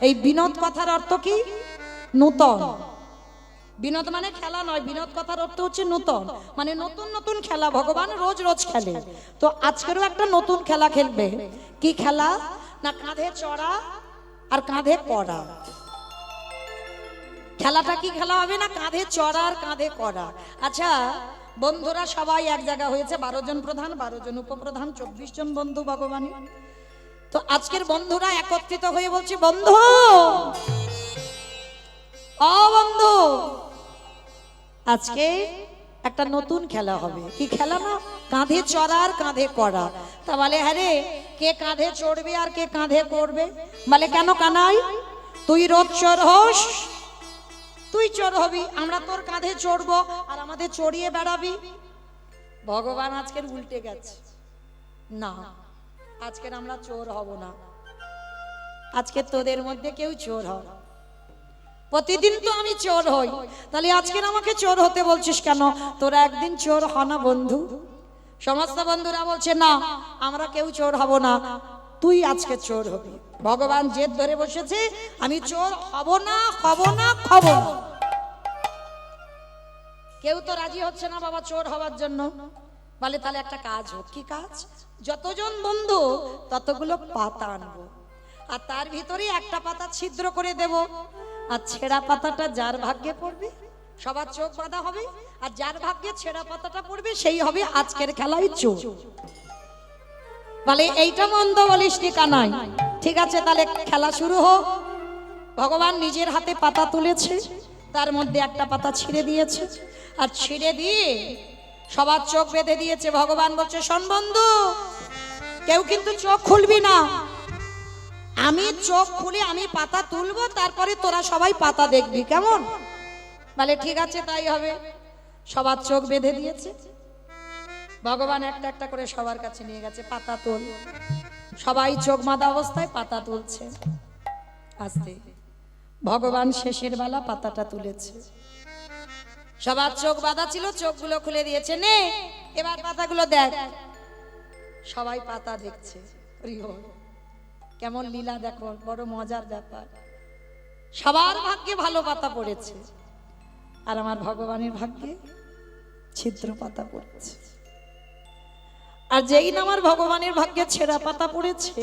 এই বিনোদ কথার অর্থ কি? নূতন। বিনোদ মানে খেলা নয়, বিনোদ কথার অর্থ হচ্ছে নূতন, মানে নতুন নতুন খেলা ভগবান রোজ রোজ খেলে। তো আজকেরও একটা নতুন খেলা খেলবে। কি খেলা না, কাঁধে চড়া আর কাঁধে করা। খেলাটা কি খেলা হবে না, কাঁধে চড়া আর কাঁধে করা। আচ্ছা বন্ধুরা সবাই এক জায়গা হয়েছে, 12 জন প্রধান, 12 জন উপপ্রধান, 24 জন বন্ধু ভগবানী। তো আজকের বন্ধুরা একত্রিত হয়ে বলছে, বন্ধু ও বন্ধু, আজকে একটা নতুন খেলা হবে। কি খেলা না, কাঁধে চড়া আর কাঁধে করা। তা বলে হ্যাঁ রে, কে কাঁধে চড়বে আর কে কাঁধে করবে? বলে কেন কানাই, তুই রোজ চোর হোস, তুই চোর হবি, আমরা তোর কাঁধে চড়বো আর আমাদের চড়িয়ে বেড়াবি। ভগবান আজকের উল্টে গেছে, না আজকের আমরা চোর হব না, আজকে তোদের মধ্যে কেউ চোর হয়। প্রতিদিন তো আমি চোর হই, তাহলে আজকের আমাকে চোর হতে বলছিস কেন? তোরা একদিন চোর হ না বন্ধু। সমস্ত বন্ধুরা বলছে না আমরা কেউ চোর হব না, তুই আজকে চোর হবি। ভগবান জেদ ধরে বসেছে, আমি চোর হব না, হব না, হব না। কেউ তো রাজি হচ্ছে না বাবা চোর হওয়ার জন্য। বলে তাহলে একটা কাজ হোক। কি কাজ? যতজন বন্ধু ততগুলো পাতা আনবো, আর তার ভিতরে একটা পাতা ছিদ্র করে দেব, আর ছেঁড়া পাতাটা যার ভাগ্যে পড়বে সবার চোখ বাঁধা হবে, আর যার ভাগ্যে ছেঁড়া পাতাটা পড়বে সেই হবে আজকের খেলায় চোর। বলে এইটা মন্দ বলিস নি কানাই, ঠিক আছে তাহলে খেলা শুরু হোক। ভগবান নিজের হাতে পাতা তুলেছে, তার মধ্যে একটা পাতা ছিঁড়ে দিয়েছে, আর ছিঁড়ে দিয়ে সবার চোখ বেঁধে দিয়েছে। ভগবান বলছে শোন বন্ধু, কেউ কিন্তু চোখ খুলবি না, আমি চোখ খুলে আমি পাতা তুলবো, তারপরে তোরা সবাই পাতা দেখবি, কেমন? বলে ঠিক আছে তাই হবে। সবার চোখ বেঁধে দিয়েছে। ভগবান একটা একটা করে সবার কাছে নিয়ে গেছে, পাতা তোল। সবাই চোখ বাঁধা অবস্থায় পাতা তুলছে। আস্তে ভগবান শেষের বেলা পাতাটা তুলেছে। সবার চোখ বাঁধা ছিল, চোখগুলো খুলে দিয়েছে, নে এবার পাতাগুলো দেখ। সবাই পাতা দেখছে। কেমন লীলা দেখো, বড় মজার ব্যাপার। সবার ভাগ্যে ভালো পাতা পড়েছে, আর আমার ভগবানের ভাগ্যে ছিদ্র পাতা পড়েছে। আর যেই না আমার ভগবানের ভাগ্যে ছেঁড়া পাতা পড়েছে,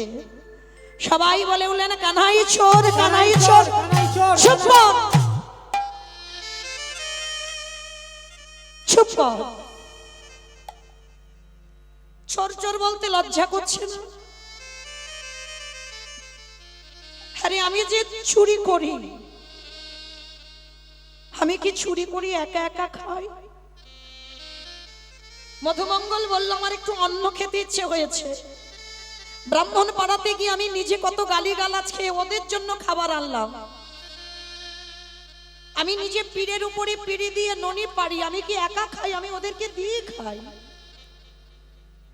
সবাই বলে উঠলেন কানাই চোর, কানাই চোর। চুপ কর, চুপ কর। চোর চোর বলতে লজ্জা করছে না? আরে আমি যে চুরি করি, আমি কি চুরি করি একা একা খাই? মধুমঙ্গল বলল আমার একটু অন্ন খেতে ইচ্ছে হয়েছে। ব্রাহ্মণ পাড়াতে গিয়ে আমি নিজে কত গালিগালাজ খেয়ে ওদের জন্য খাবার আনলাম, আমি নিজে পীরের উপরে পিড়ি দিয়ে ননি পারি, আমি কি একা খাই? আমি ওদেরকে দিয়ে খাই।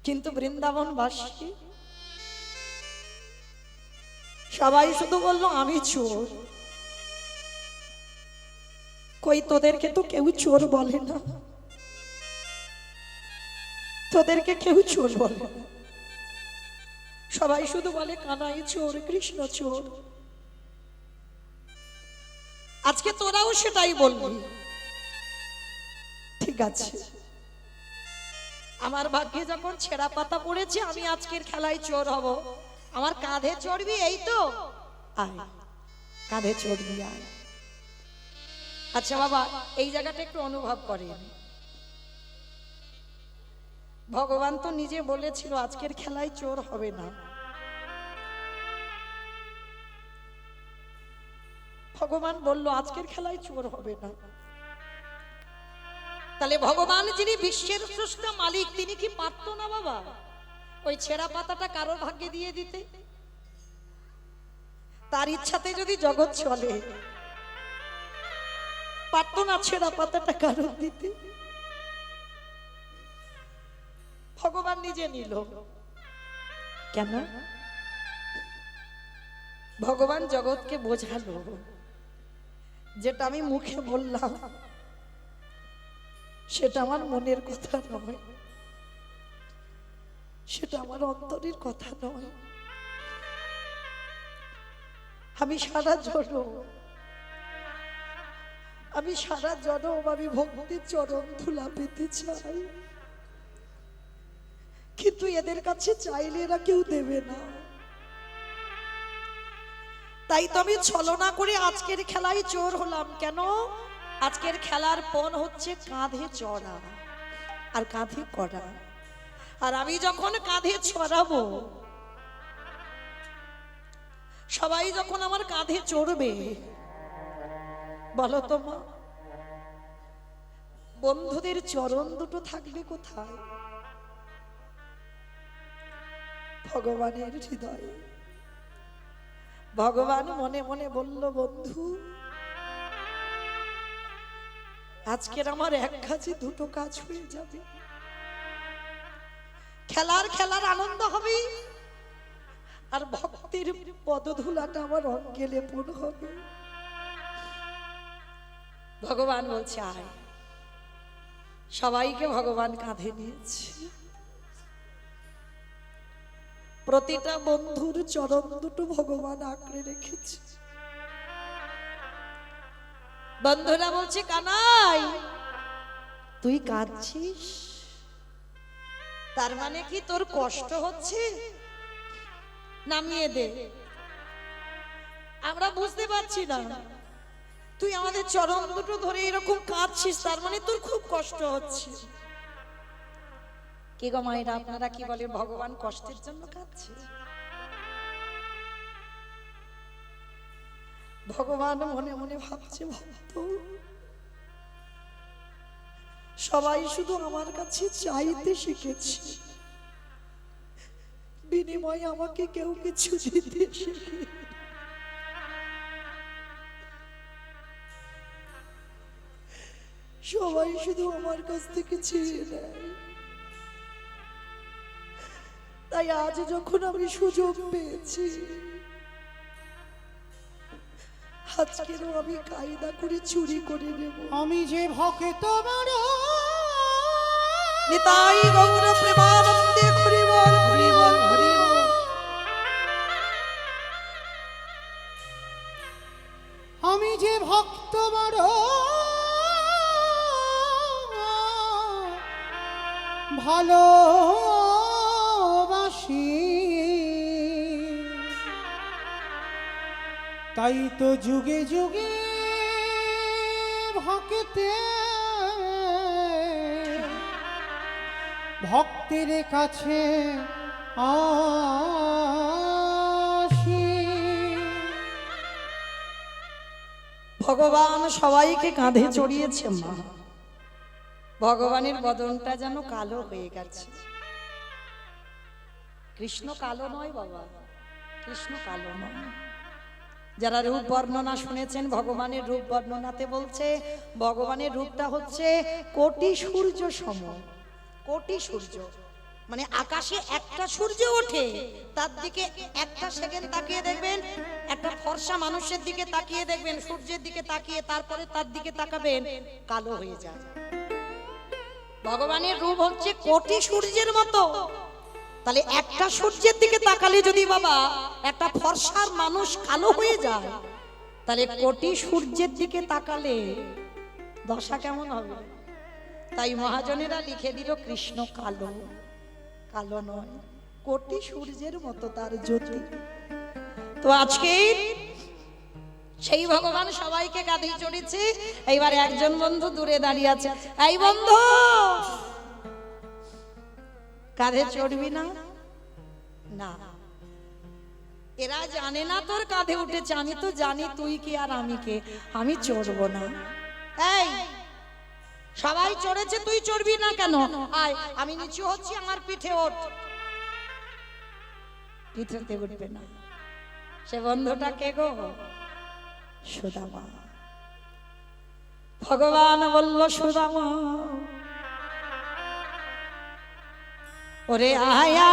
কিন্তু বৃন্দাবনবাসী সবাই শুধু বললো আমি চোর। কই তোদেরকে তো কেউ চোর বলে না, তোদেরকে কেউ চোর বলে না। সবাই শুধু বলে কানাই চোর, কৃষ্ণ চোর। আজকে তোরাও সেটাই বলবি, ঠিক আছে। আমার ভাগ্যে যখন ছেঁড়া পাতা পড়েছে, আমি আজকের খেলায় চোর হব। আমার কাঁধে চড়বি, এই তো আয়, কাঁধে চড়বি আয়। আচ্ছা বাবা, এই জায়গাটা একটু অনুভব করেন। ভগবান তো নিজে বলেছিল আজকের খেলায় চোর হবে না। ভগবান বলল আজকের খেলায় চোর হবে না। তাহলে ভগবান যিনি বিশ্বের স্রষ্টা মালিক, তিনি কি পারতো না বাবা ওই ছেঁড়া পাতাটা কারোর ভাগ্যে দিয়ে দিতে? তার ইচ্ছাতে যদি জগৎ চলে, পারতো না ছেঁড়া পাতাটা কারোর দিতে? ভগবান নিজে নিল কেন? ভগবান জগৎকে বোঝালো যেটা আমি মুখে বললাম সেটা আমার মনের কথা নয়, সেটা আমার অন্তরের কথা নয়। আমি সারা জনম আমি ভক্তির চরণ ধুলা পেতে চাই, কিন্তু এদের কাছে চাইলে এরা কেউ দেবে না। তাই তো আমি ছলনা করে আজকের খেলায় চোর হলাম। কেন? আজকের খেলার পণ হচ্ছে কাঁধে চড়া আর কাঁধে করা। আর আমি যখন কাঁধে চড়াবো, সবাই যখন আমার কাঁধে চড়বে, বলো তো মা, বন্ধুদের চরণ দুটো থাকবে কোথায়? ভগবানের হৃদয়ে। ভগবান মনে মনে বলল, বন্ধু আজকের আমার এক কাজে দুটো কাজ হয়ে যাবে। খেলার আনন্দ হবে, আর ভক্তির পদধূলাটা আমার অঙ্গে লেপন হবে। ভগবান বলছে আয়। সবাইকে ভগবান কাঁধে নিয়েছে। প্রতিটা বন্ধুর চরণ দুটো ভগবান আঁকড়ে রেখেছে। বন্ধুরা বলছে কানাই তুই কাঁদছিস, তার মানে কি তোর কষ্ট হচ্ছে? নামিয়ে দে, আমরা বুঝতে পারছি না। তুই আমাদের চরণ দুটো ধরে এরকম কাঁদছিস, তার মানে তোর খুব কষ্ট হচ্ছে। কি গো মায়েরা, আপনারা কি বলেন? ভগবান কষ্টের জন্য কাঁদছে? ভগবান মনে মনে ভাবছে, ভক্ত সবাই শুধু আমার কাছে চাইতে শিখেছে, বিনিময়ে আমাকে কেউ কিছু দিতে শিখে। সবাই শুধু আমার কাছ থেকে চেয়ে নেয়। তাই আজ যখন আমি সুযোগ পেয়েছি, আজকেরও আমি কায়দা করে চুরি করে নেব। আমি যে ভক্ত বড় নিতাই গৌর প্রেমানন্দে হরি বল হরি বল হরি বল। আমি যে ভক্ত বড় ভালোবাসি, তাই তো যুগে যুগে ভক্তের কাছে আসি। ভগবান সবাইকে কাঁধে চড়িয়েছে মা। ভগবানের বদনটা যেন কালো হয়ে গেছে। কৃষ্ণ কালো নয় বাবা, কৃষ্ণ কালো নয়। যারা রূপ বর্ণনা শুনেছেন, ভগবানের রূপ বর্ণনাতে বলছে ভগবানের রূপটা হচ্ছে কোটি সূর্য সম। কোটি সূর্য মানে আকাশে একটা সূর্য ওঠে, তার দিকে একটা সেকেন্ড তাকিয়ে দেখবেন, একটা ফর্সা মানুষের দিকে তাকিয়ে দেখবেন, সূর্যের দিকে তাকিয়ে তারপরে তার দিকে তাকাবেন, কালো হয়ে যায়। ভগবানের রূপ হচ্ছে কোটি সূর্যের মতো। তাহলে একটা সূর্যের দিকে তাকালে যদি বাবা একটা ফর্সার মানুষ কালো হয়ে যায়, তাহলে কোটি সূর্যের দিকে তাকালে দশা কেমন হবে? তাই মহাজনেরা লিখে দিল কৃষ্ণ কালো। কালো নয়, কোটি সূর্যের মতো তার জ্যোতি। তো আজকে সেই ভগবান সবাইকে কাঁধে চড়েছে। এইবার একজন বন্ধু দূরে দাঁড়িয়ে আছে, এই বন্ধু কাঁধে চড়বি না? না, এরা জানে না তোর কাঁধে উঠেছে, আমি তো জানি তুই কি আর আমি কে, আমি চড়বো না। এই সবাই চড়েছে, তুই চড়বি না কেন? আয়, আমি নিচু হচ্ছি, আমার পিঠে ওঠ। পিঠেতে উঠবে না। সে বন্ধুটা কে গো? সুদামা। ভগবান বলল সুদামা, ওরে আয়া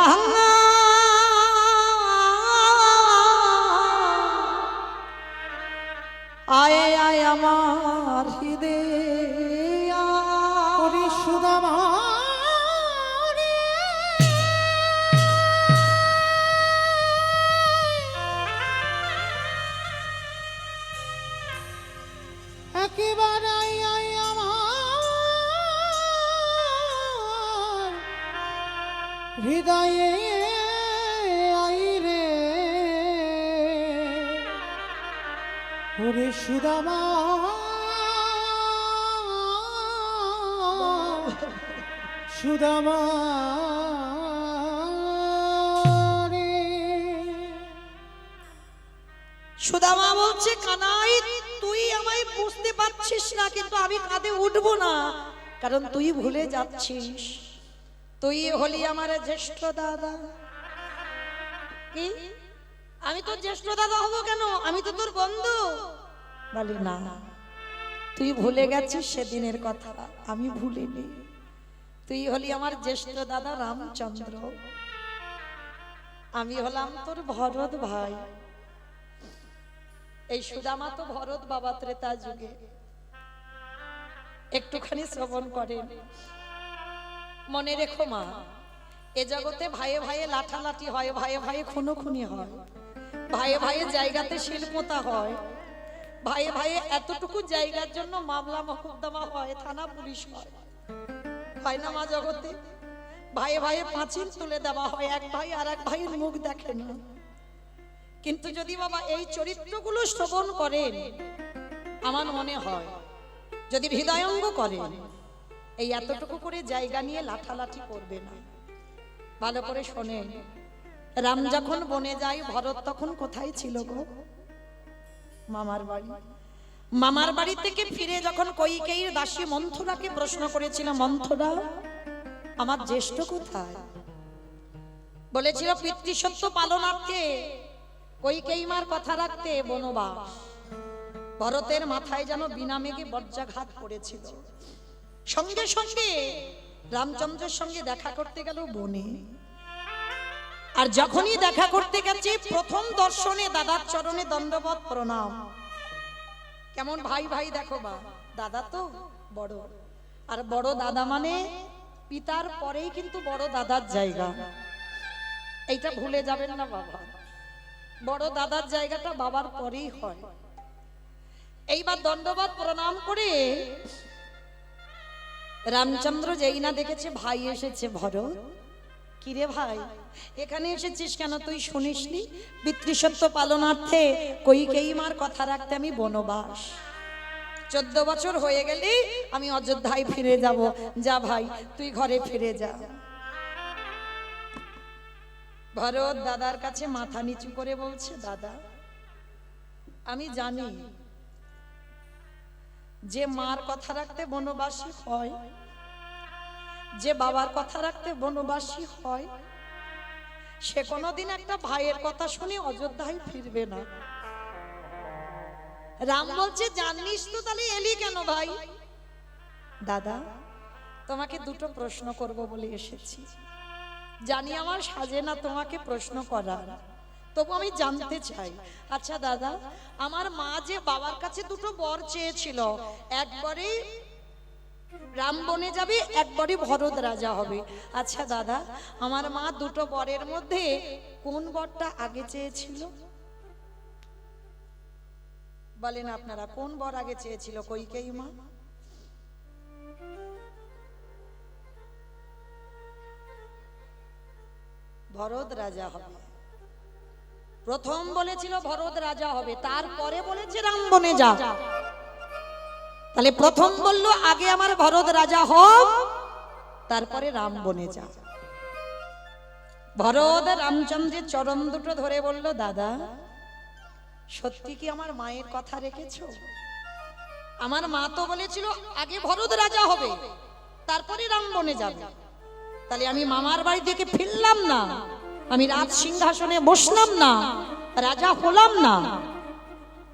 আয় আয় আমার হৃদয়, ওরে সুদামা রে, একেবারে আয় আয় আমার হৃদয়ে আই রে, ওরে সুদামা সুদামা রে। সুদামা বলছে, কানাই তুই আমায় বুঝতে পারছিস না, কিন্তু আমি কাঁধে উঠবো না, কারণ তুই ভুলে যাচ্ছিস তুই হলি আমার জ্যেষ্ঠ দাদা। কি? আমি তো জ্যেষ্ঠ দাদা হব কেন? আমি তো তোর বন্ধু। বলি না, তুই ভুলে গেছিস সেদিনের কথা, আমি ভুলিনি। তুই হলি আমার জ্যেষ্ঠ দাদা রামচন্দ্র, আমি হলাম তোর ভরত ভাই। এই সুদামা তো ভরত বাবা ত্রেতা যুগে। একটুখানি শ্রবণ করেন, মনে রেখো মা, এ জগতে ভাইয়ে ভাইয়ে লাঠালাঠি হয়, ভাইয়ে ভাইয়ে খুনোখুনি হয়, ভাইয়ে ভাইয়ে জায়গাতে শিল্পতা হয়, ভাইয়ে ভাইয়ে এতটুকু জায়গার জন্য মামলা মোকদ্দমা হয়, থানা পুলিশ হয়, হয় না মা জগতে? ভাইয়ে ভাইয়ে পাঁচিল তুলে দেওয়া হয়, এক ভাই আর এক ভাইয়ের মুখ দেখে না। কিন্তু যদি বাবা এই চরিত্রগুলো শ্রবণ করেন, আমার মনে হয় যদি হৃদয়ঙ্গ করেন, এই এতটুকু করে জায়গা নিয়ে লাঠালাঠি করবে না। ভালো করে শোনেন, রাম যখন বনে যায়, ভরত তখন কোথায় ছিল গো? মামার বাড়ি। মামার বাড়ি থেকে ফিরে যখন কইকেয়ীর দাসী মন্থরাকে প্রশ্ন করেছিল, মন্থরা আমার জ্যেষ্ঠ কোথায়? বলেছিল পিতৃসত্য পালনার্থে, কইকেয়ী মার কথা রাখতে বনবাস। ভরতের মাথায় যেন বিনা মেঘে বজ্রাঘাত পড়েছিল। সঙ্গে সঙ্গে রামচন্দ্রের সঙ্গে দেখা করতে গেল বনে। আর যখনই দেখা করতে গেছে, প্রথম দর্শনে দাদার চরণে দণ্ডবত প্রণাম। কেমন ভাই ভাই দেখো বা, দাদা তো বড়, আর বড় দাদা মানে পিতার পরেই কিন্তু বড় দাদার জায়গা। এইটা ভুলে যাবেন না বাবা, বড় দাদার জায়গাটা বাবার পরেই হয়। এইবার দণ্ডবত প্রণাম করে রামচন্দ্র যেই না দেখেছে ভাই এসেছে, ভরত কিরে ভাই এখানে এসেছিস কেন? তুই শুনিসনি পিতৃসত্য পালনার্থে কইকেয়ী মার কথা রাখতে আমি বনবাস। 14 বছর হয়ে গেলে আমি অযোধ্যায় ফিরে যাব। যা ভাই তুই ঘরে ফিরে যা। ভরত দাদার কাছে মাথা নিচু করে বলছে, দাদা আমি জানি যে মার কথা রাখতে বনবাসী হয়, যে বাবার কথা রাখতে বনবাসী হয়, সে কোনোদিন একটা ভাইয়ের কথা শুনে অযোধ্যায় ফিরবে না। রাম বলছে জানিস তো, তাহলে এলি কেন ভাই? দাদা, তোমাকে দুটো প্রশ্ন করব বলে এসেছি। জানি আমার সাজে না তোমাকে প্রশ্ন করার, তবু আমি জানতে চাই। আচ্ছা দাদা, আমার মা যে বাবার কাছে দুটো বর চেয়েছিল, একবারে রাম বনে যাবে, একবারে ভরত রাজা হবে। আচ্ছা দাদা, আমার মা দুটো বরের মধ্যে কোন বরটা আগে চেয়েছিল? বলেন আপনারা, কোন বর আগে চেয়েছিল? কইকেয়ী মা? ভরত রাজা হবে। প্রথম বলেছিল ভরত রাজা হবে, তারপরে বলেছে রাম বনে যা। তাহলে প্রথম বলল আগে আমার ভরত রাজা হোক, তারপরে রাম বনে যা। ভরত রামচন্দ্রের চরণ দুটো ধরে বলল, দাদা সত্যি কি আমার মায়ের কথা রেখেছো? আমার মা তো বলেছিল আগে ভরত রাজা হবে, তারপরে রাম বনে যাবে। তাহলে আমি মামার বাড়ি থেকে ফিরলাম না, আমি রাজ সিংহাসনে বসলাম না, রাজা হলাম না,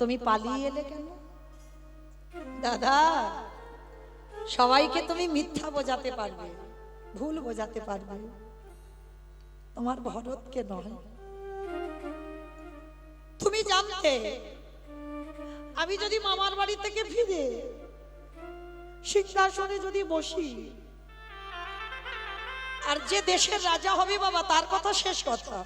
তুমি পালিয়ে এলে কেন? দাদা, সবাইকে তুমি মিথ্যা বোঝাতে পারবে, ভুল বোঝাতে পারবে, তোমার ভরতকে নয়। তুমি জানতে আমি যদি মামার বাড়ি থেকে ফিরে সিংহাসনে যদি বসি, আর যে দেশের রাজা হবে বাবা, তার কথা শেষ কথা,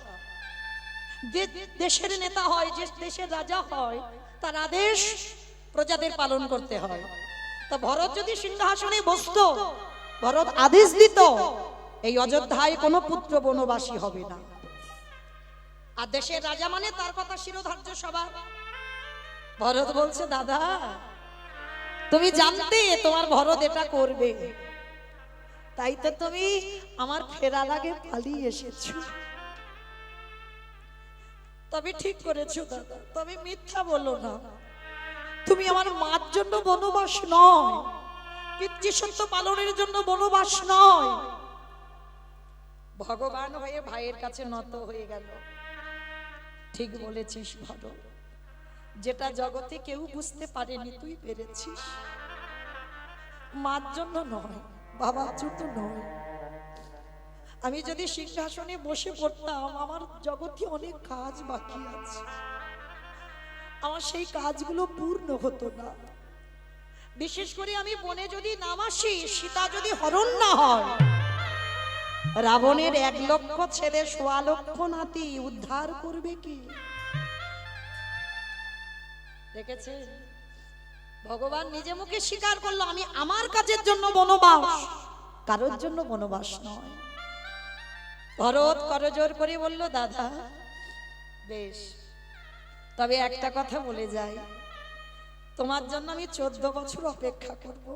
যে দেশের নেতা হয়, যে দেশের রাজা হয়, তার আদেশ প্রজাদের পালন করতে হয়। তো ভরত যদি সিংহাসনে বসতো, ভরত আদেশ দিত এই অযোধ্যায় কোনো পুত্র বনবাসী হবে না, আর দেশের রাজা মানে তার কথা শিরোধার্য সবার। ভরত বলছে, দাদা তুমি জানতে তোমার ভরত এটা করবে, তাই তো তুমি আমার ফেরার আগে পালিয়ে এসেছো। তবে ঠিক করেছো দাদা, তবে মিথ্যা বলো না। তুমি আমার মার জন্য বনবাস নয়, পিতৃসত্য পালনের জন্য বনবাস নয়, ভগবান হয়ে ভাইয়ের কাছে নত হয়ে গেল। ঠিক বলেছিস ভরত, যেটা জগতে কেউ বুঝতে পারেনি তুই পেরেছিস। মার জন্য নয়, বাবার জন্য নয়। আমি যদি সিংহাসনে বসে পড়তাম, আমার জগতে অনেক কাজ বাকি আছে, আমার সেই কাজগুলো পূর্ণ হতো না। বিশেষ করে আমি বনে যদি নামাসি, সীতা যদি হরণ না হয়, রাবণের 1 লক্ষ ছেলে 1.25 লক্ষ নাতি উদ্ধার করবে কি? দেখেছে, ভগবান নিজে মুখে স্বীকার করলো, আমি আমার কাজের জন্য বনবাস, কারোর জন্য বনবাস নয়। ভরত করজোর করে বলল, দাদা বেশ, তবে একটা কথা বলে যাই, তোমার জন্য আমি 14 বছর অপেক্ষা করব।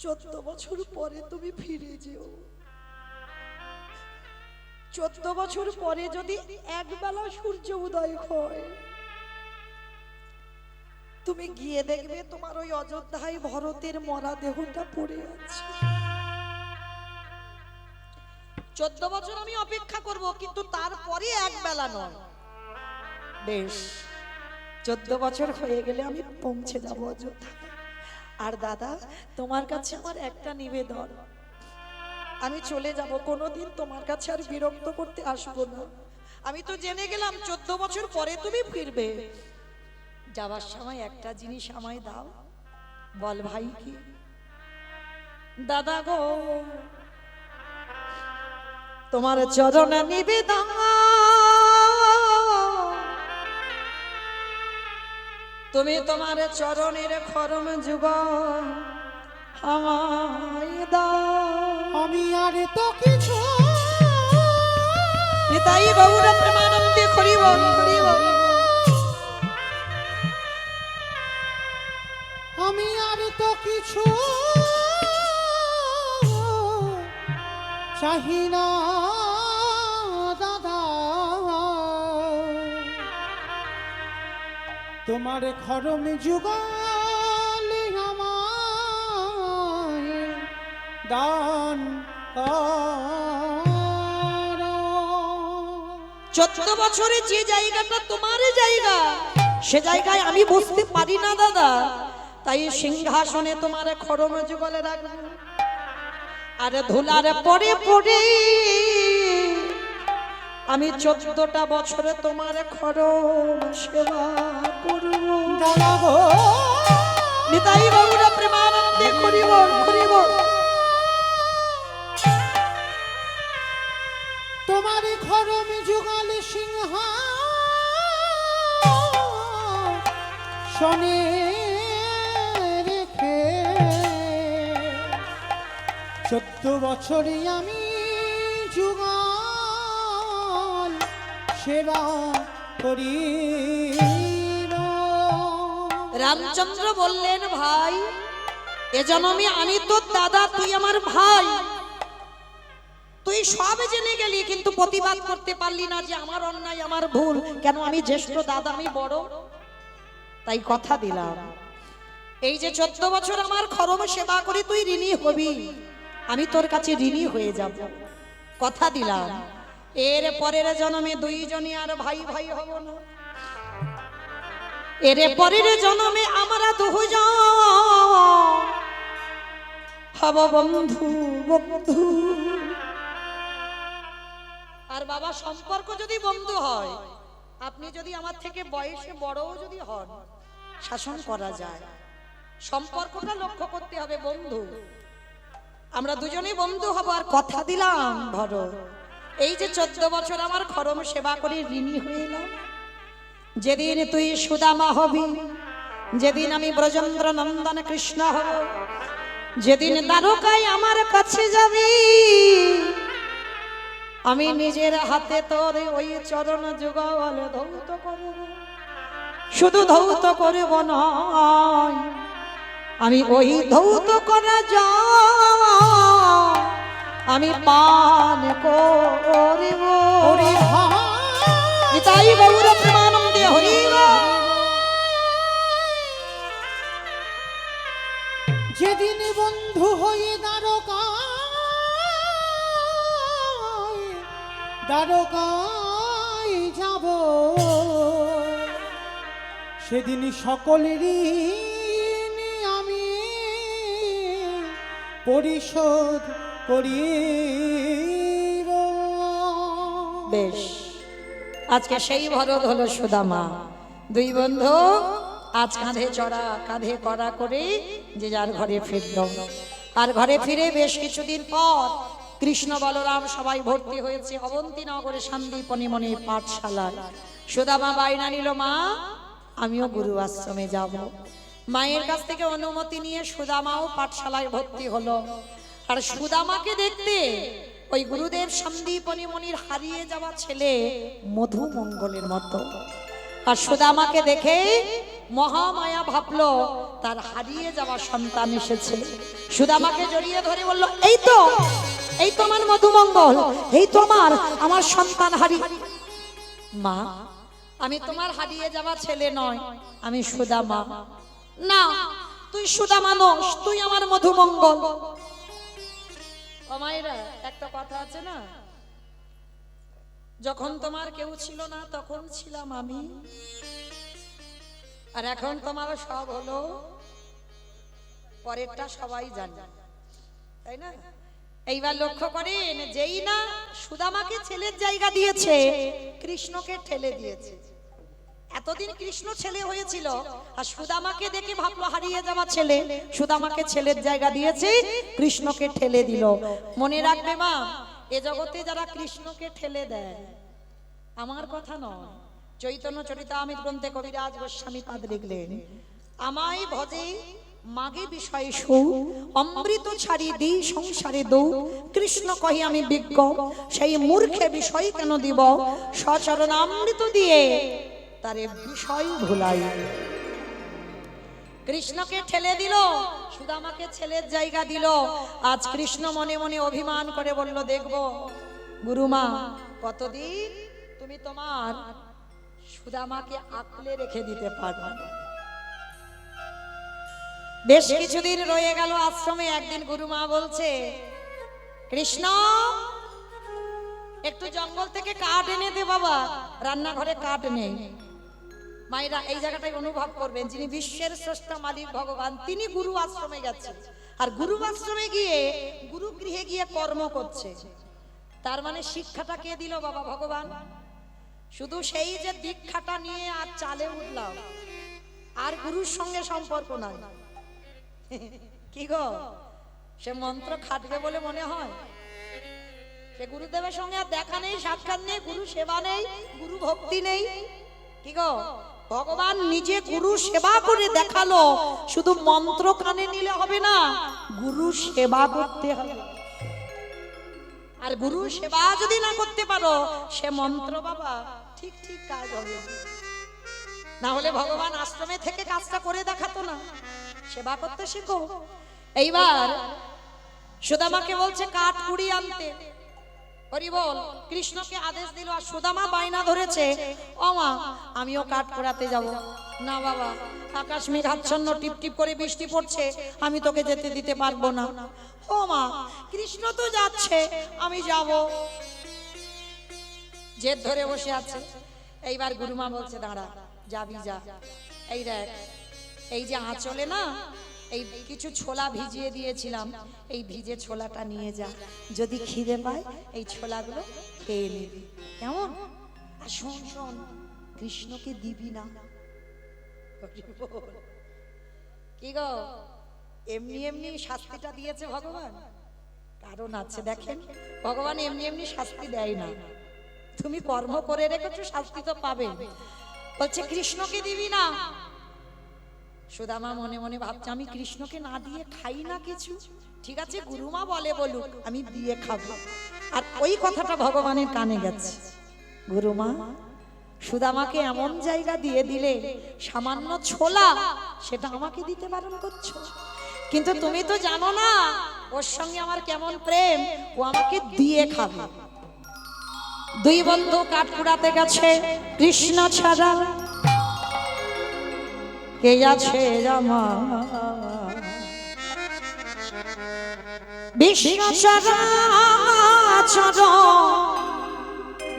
14 বছর পরে তুমি ফিরে যেও। 14 বছর পরে যদি একবেলা সূর্য উদয় হয়, তুমি গিয়ে দেখবে তোমার ওই অযোধ্যায় ভরতের মরা দেহটা পড়ে আছে। 14 বছর আমি অপেক্ষা করব, কিন্তু তারপরে একবেলা নয়। বেশ, 14 বছর হয়ে গেলে আমি পৌঁছে যাব অযোধ্যা। আর দাদা, তোমার কাছে আমার একটা নিবেদন, আমি চলে যাব, কোনোদিন তোমার কাছে আর বিরক্ত করতে আসবো না। আমি তো জেনে গেলাম 14 বছর পরে তুমি ফিরবে। যাবার সময় একটা জিনিস আমায় দাও। বল ভাই কি? দাদা গো, তোমার চরণ নিবেদন, তুমি তোমার চরণের খরম যুগ আমায় দাও। আমি আর তো কিছু নিতাই গৌর প্রেমানন্দে হরি বল, হরি বল। আমি আর তো কিছু চাহি না দাদা, তোমার খরম যুগলে আমায় দান কর। 14 বছরে যে জায়গাটা তোমার জায়গা, সে জায়গায় আমি বসতে পারি না দাদা, তাই সিংহাসনে তোমার খড়ম যুগলে রাখবো। আর ধুলার পরে পরে আমি 14টা বছরে তোমার খড়ম সেবা করব। দাদা গো, নিতাই বাবুরা প্রেমানন্দে করিব করিব। তোমার খরম যুগল সিংহাসনে রেখে 14 বছরে আমি যুগল সেবা করিব। রামচন্দ্র বললেন, ভাই এ জন্মে আমি তোর দাদা, তুই আমার ভাই, তুই সব জেনে গেলি কিন্তু প্রতিবাদ করতে পারলি না যে আমার অন্যায়, আমার ভুল। কেন? আমি জ্যেষ্ঠ দাদা, আমি বড়, তাই কথা দিলাম এই যে 14 বছর আমার খরম সেবা করে তুই ঋণী হবি, আমি তোর কাছে ঋণী হয়ে যাব, কথা দিলাম। এর পরের জন্মে দুইজনই আর ভাই ভাই হব না, এর পরের জন্মে আমরা দুজন হব বন্ধু বন্ধু। আর বাবা, সম্পর্ক যদি বন্ধু হয়, আপনি যদি আমার থেকে বয়সে বড়ও যদি হন, শাসন করা যায়। সম্পর্কটা লক্ষ্য করতে হবে বন্ধু। আমরা দুজনেই বন্ধু হব। আর কথা দিলাম ভরত, এই যে 14 বছর আমার খরম সেবা করে ঋণী হয়ে এলাম, যেদিন তুই সুদামা হবি, যেদিন আমি ব্রজেন্দ্র নন্দন কৃষ্ণ হব, যেদিন দ্বারকায় আমার কাছে যাবি, আমি নিজের হাতে তোর ওই চরণ যুগল ধৌত করব। শুধু ধৌত করব নয়, আমি ওই ধৌত করা যায় আমি পান করিব। হরি নিতাই গৌর প্রেমানন্দে হরি বল। যেদিন বন্ধু হয়ে দ্বারকায় যাব, সেদিন সকলেরই আমি পরিশোধ করিব। বেশ, আজকে সেই ভরত হলো সুদামা। দুই বন্ধু আজ কাঁধে চড়া কাঁধে কড়া করে যে যার ঘরে ফিরল। আর ঘরে ফিরে বেশ কিছুদিন পর কৃষ্ণ বলরাম সবাই ভর্তি হয়েছে অবন্তীনগরে শান্তিপনি মনে পাঠশালায়। সুদামা বাইনা নিল, মা আমিও গুরু আশ্রমে যাব। মায়ের কাছ থেকে অনুমতি নিয়ে সুদামাও পাঠশালায় ভর্তি হলো। আর সুদামাকে দেখতে ওই গুরুদেব সন্দীপনী মনির হারিয়ে যাওয়া ছেলে মধুমঙ্গলের মতো। আর সুদামাকে দেখে মহামায়া ভাবলো তার হারিয়ে যাওয়া সন্তান এসেছে। সুদামাকে জড়িয়ে ধরে বলল, এই তো আমার মধুমঙ্গল, এই তো আমার সন্তান হারিয়ে। মা, আমি তোমার হারিয়ে যাওয়া ছেলে নয়, আমি সুদামা। না, তুই সুদামা নস, তুই আমার মধুমঙ্গল। মায়েরা, একটা কথা আছে না, যখন তোমার কেউ ছিল না তখন ছিলাম আমি, আর এখন তোমার সব হলো, পরেরটা সবাই জানে, তাই না? এইবার লক্ষ্য করেন, যেই না সুদামাকে ছেলের জায়গা দিয়েছে, কৃষ্ণকে ঠেলে দিয়েছে। এতদিন কৃষ্ণ ছেলে হয়েছিল, আর সুদামাকে দেখে ভাবলো হারিয়ে যাওয়া ছেলে, সুদামাকে ছেলের জায়গা দিয়েছে, কৃষ্ণকে ঠেলে দিল। মনে রাখবে মা, এ জগতে যারা কৃষ্ণকে ঠেলে দেয়, আমার কথা নয়, চৈতন্য চরিতামৃত গ্রন্থে কবিরাজ গোস্বামী পাদ লিখলেন, আমায় ভজে মাগে বিষয় সু, অমৃত ছাড়ি দিই সংসারে দৌ, কৃষ্ণ কহি আমি বিজ্ঞ, সেই মূর্খে বিষয় কেন দিব, সচরণ অমৃত দিয়ে তারে বিষয় ভুলাই। কৃষ্ণকে ঠেলে দিল, সুদামাকে ছেলের জায়গা দিল। আজ কৃষ্ণ মনে মনে অভিমান করে বলল, দেখবো গুরুমা কতদিন তুমি তোমার সুদামাকে আঁকলে রেখে দিতে পারবে। বেশ কিছুদিন রয়ে গেল আশ্রমে। একদিন গুরুমা বলছে, কৃষ্ণ একটু জঙ্গল থেকে কাঠ এনে দে বাবা, রান্নাঘরে কাঠ নেই। মায়েরা এই জায়গাটাই অনুভব করবেন, যিনি বিশ্বের শ্রেষ্ঠ মালিক ভগবান, তিনি গুরু আশ্রমে গেছেন, আর গুরু আশ্রমে গিয়ে গুরু গৃহে গিয়ে কর্ম করছে। তার মানে শিক্ষাটা কে দিল বাবা? ভগবান। শুধু সেই যে দীক্ষাটা নিয়ে আর চালে উঠলাম, আর গুরুর সঙ্গে সম্পর্ক নাই। কি গো, সে মন্ত্র খাটবে বলে মনে হয়? সে গুরুদেবের সঙ্গে আর দেখা নেই, সাক্ষাৎ নেই, গুরু সেবা নেই, গুরু ভক্তি নেই। কি গো, ভগবান নিজে গুরু সেবা করে দেখালো। শুধু মন্ত্র কানে নিলে হবে না, গুরু সেবা করতে হবে। আর গুরু সেবা যদি না করতে পারো, সে মন্ত্র বাবা ঠিক ঠিক কাজ হবে না। হলে ভগবান আশ্রমে থেকে কাজটা করে দেখাতো না। সেবা করতে শেখো। এইবার সুদামাকে বলছে কাঠ কুড়ি আনতে। হরি বল। কৃষ্ণকে আদেশ দিল, আর সুদামা বায়না ধরেছে, ও মা আমিও কাঠ কুড়াতে যাব। না বাবা, আকাশ মেঘাচ্ছন্ন, টিপ টিপ করে বৃষ্টি পড়ছে, আমি তোকে যেতে দিতে পারবো না। ও মা, কৃষ্ণ তো যাচ্ছে, আমি যাব। জেদ ধরে বসে আছে। এইবার গুরুমা বলছে, দাঁড়া, যাবি যা। এই দেখ, এই যে আঁচলে না এই কিছু ছোলা ভিজিয়ে দিয়েছিলাম, এই ভিজে ছোলাটা নিয়ে যা। যদি খিদে পায় এই ছোলাগুলো খেয়ে নিবি, কেমন? আর শোন শোন, কৃষ্ণকে দিবি না। কি গো, এমনি এমনি শাস্তিটা দিয়েছে ভগবান? কারণ আছে, দেখেন ভগবান এমনি এমনি শাস্তি দেয় না। তুমি কর্ম করে রেখেছো, শাস্তি তো পাবে। বলছে কৃষ্ণকে দিবি না। সুদামা মনে মনে ভাবছে, আমি কৃষ্ণকে না দিয়ে খাই না কিছু। ঠিক আছে, গুরুমা বলে বলুক, আমি দিয়ে খাবো। আর ওই কথাটা ভগবানের কানে গেছে। গুরুমা সুদামাকে এমন জায়গা দিয়ে দিলে, সামান্য ছোলা সেটা আমাকে দিতে বারণ করছো। কিন্তু তুমি তো জানো না ওর সঙ্গে আমার কেমন প্রেম, ও আমাকে দিয়ে খাবে। দুই বন্ধু কাঠ কুড়াতে গেছে। কৃষ্ণ ছাড়া কে আছে আমার, বিশ্ব চরাচর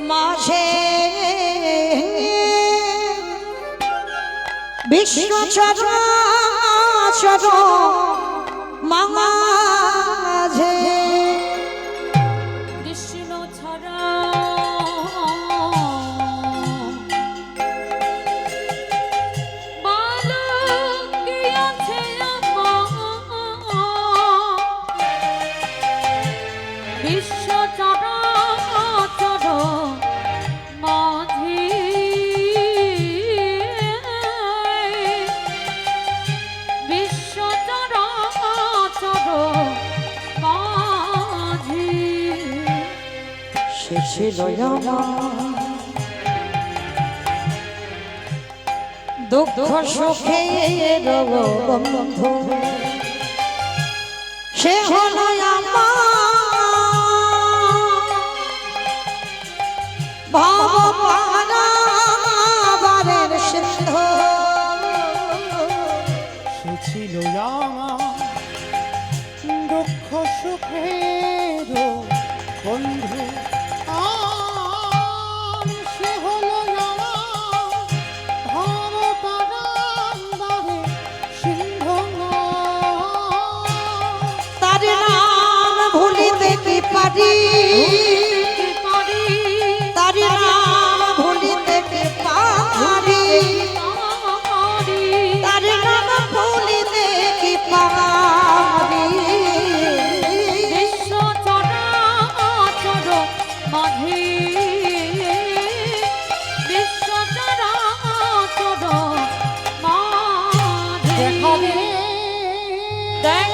মাঝে, বিশ্ব চরাচর মাঝে, কৃষ্ণ ছাড়া ছিল দুঃখ সুখের বন্ধু, সে হলো আমার ভবপারাবারের সিন্ধু। সে ছিল আমার দুঃখ সুখের বন্ধু, সে হলো আমার ভবপারাবারের সিন্ধু। তার নাম ভুলিতে কি পারি, তার নাম ভুলিতে কি পারি, তার নাম ভুলিতে কি পারি। বিশ্ব চরাচর মাঝে, বিশ্ব চরাচর মাঝে, দেখাবে দেখ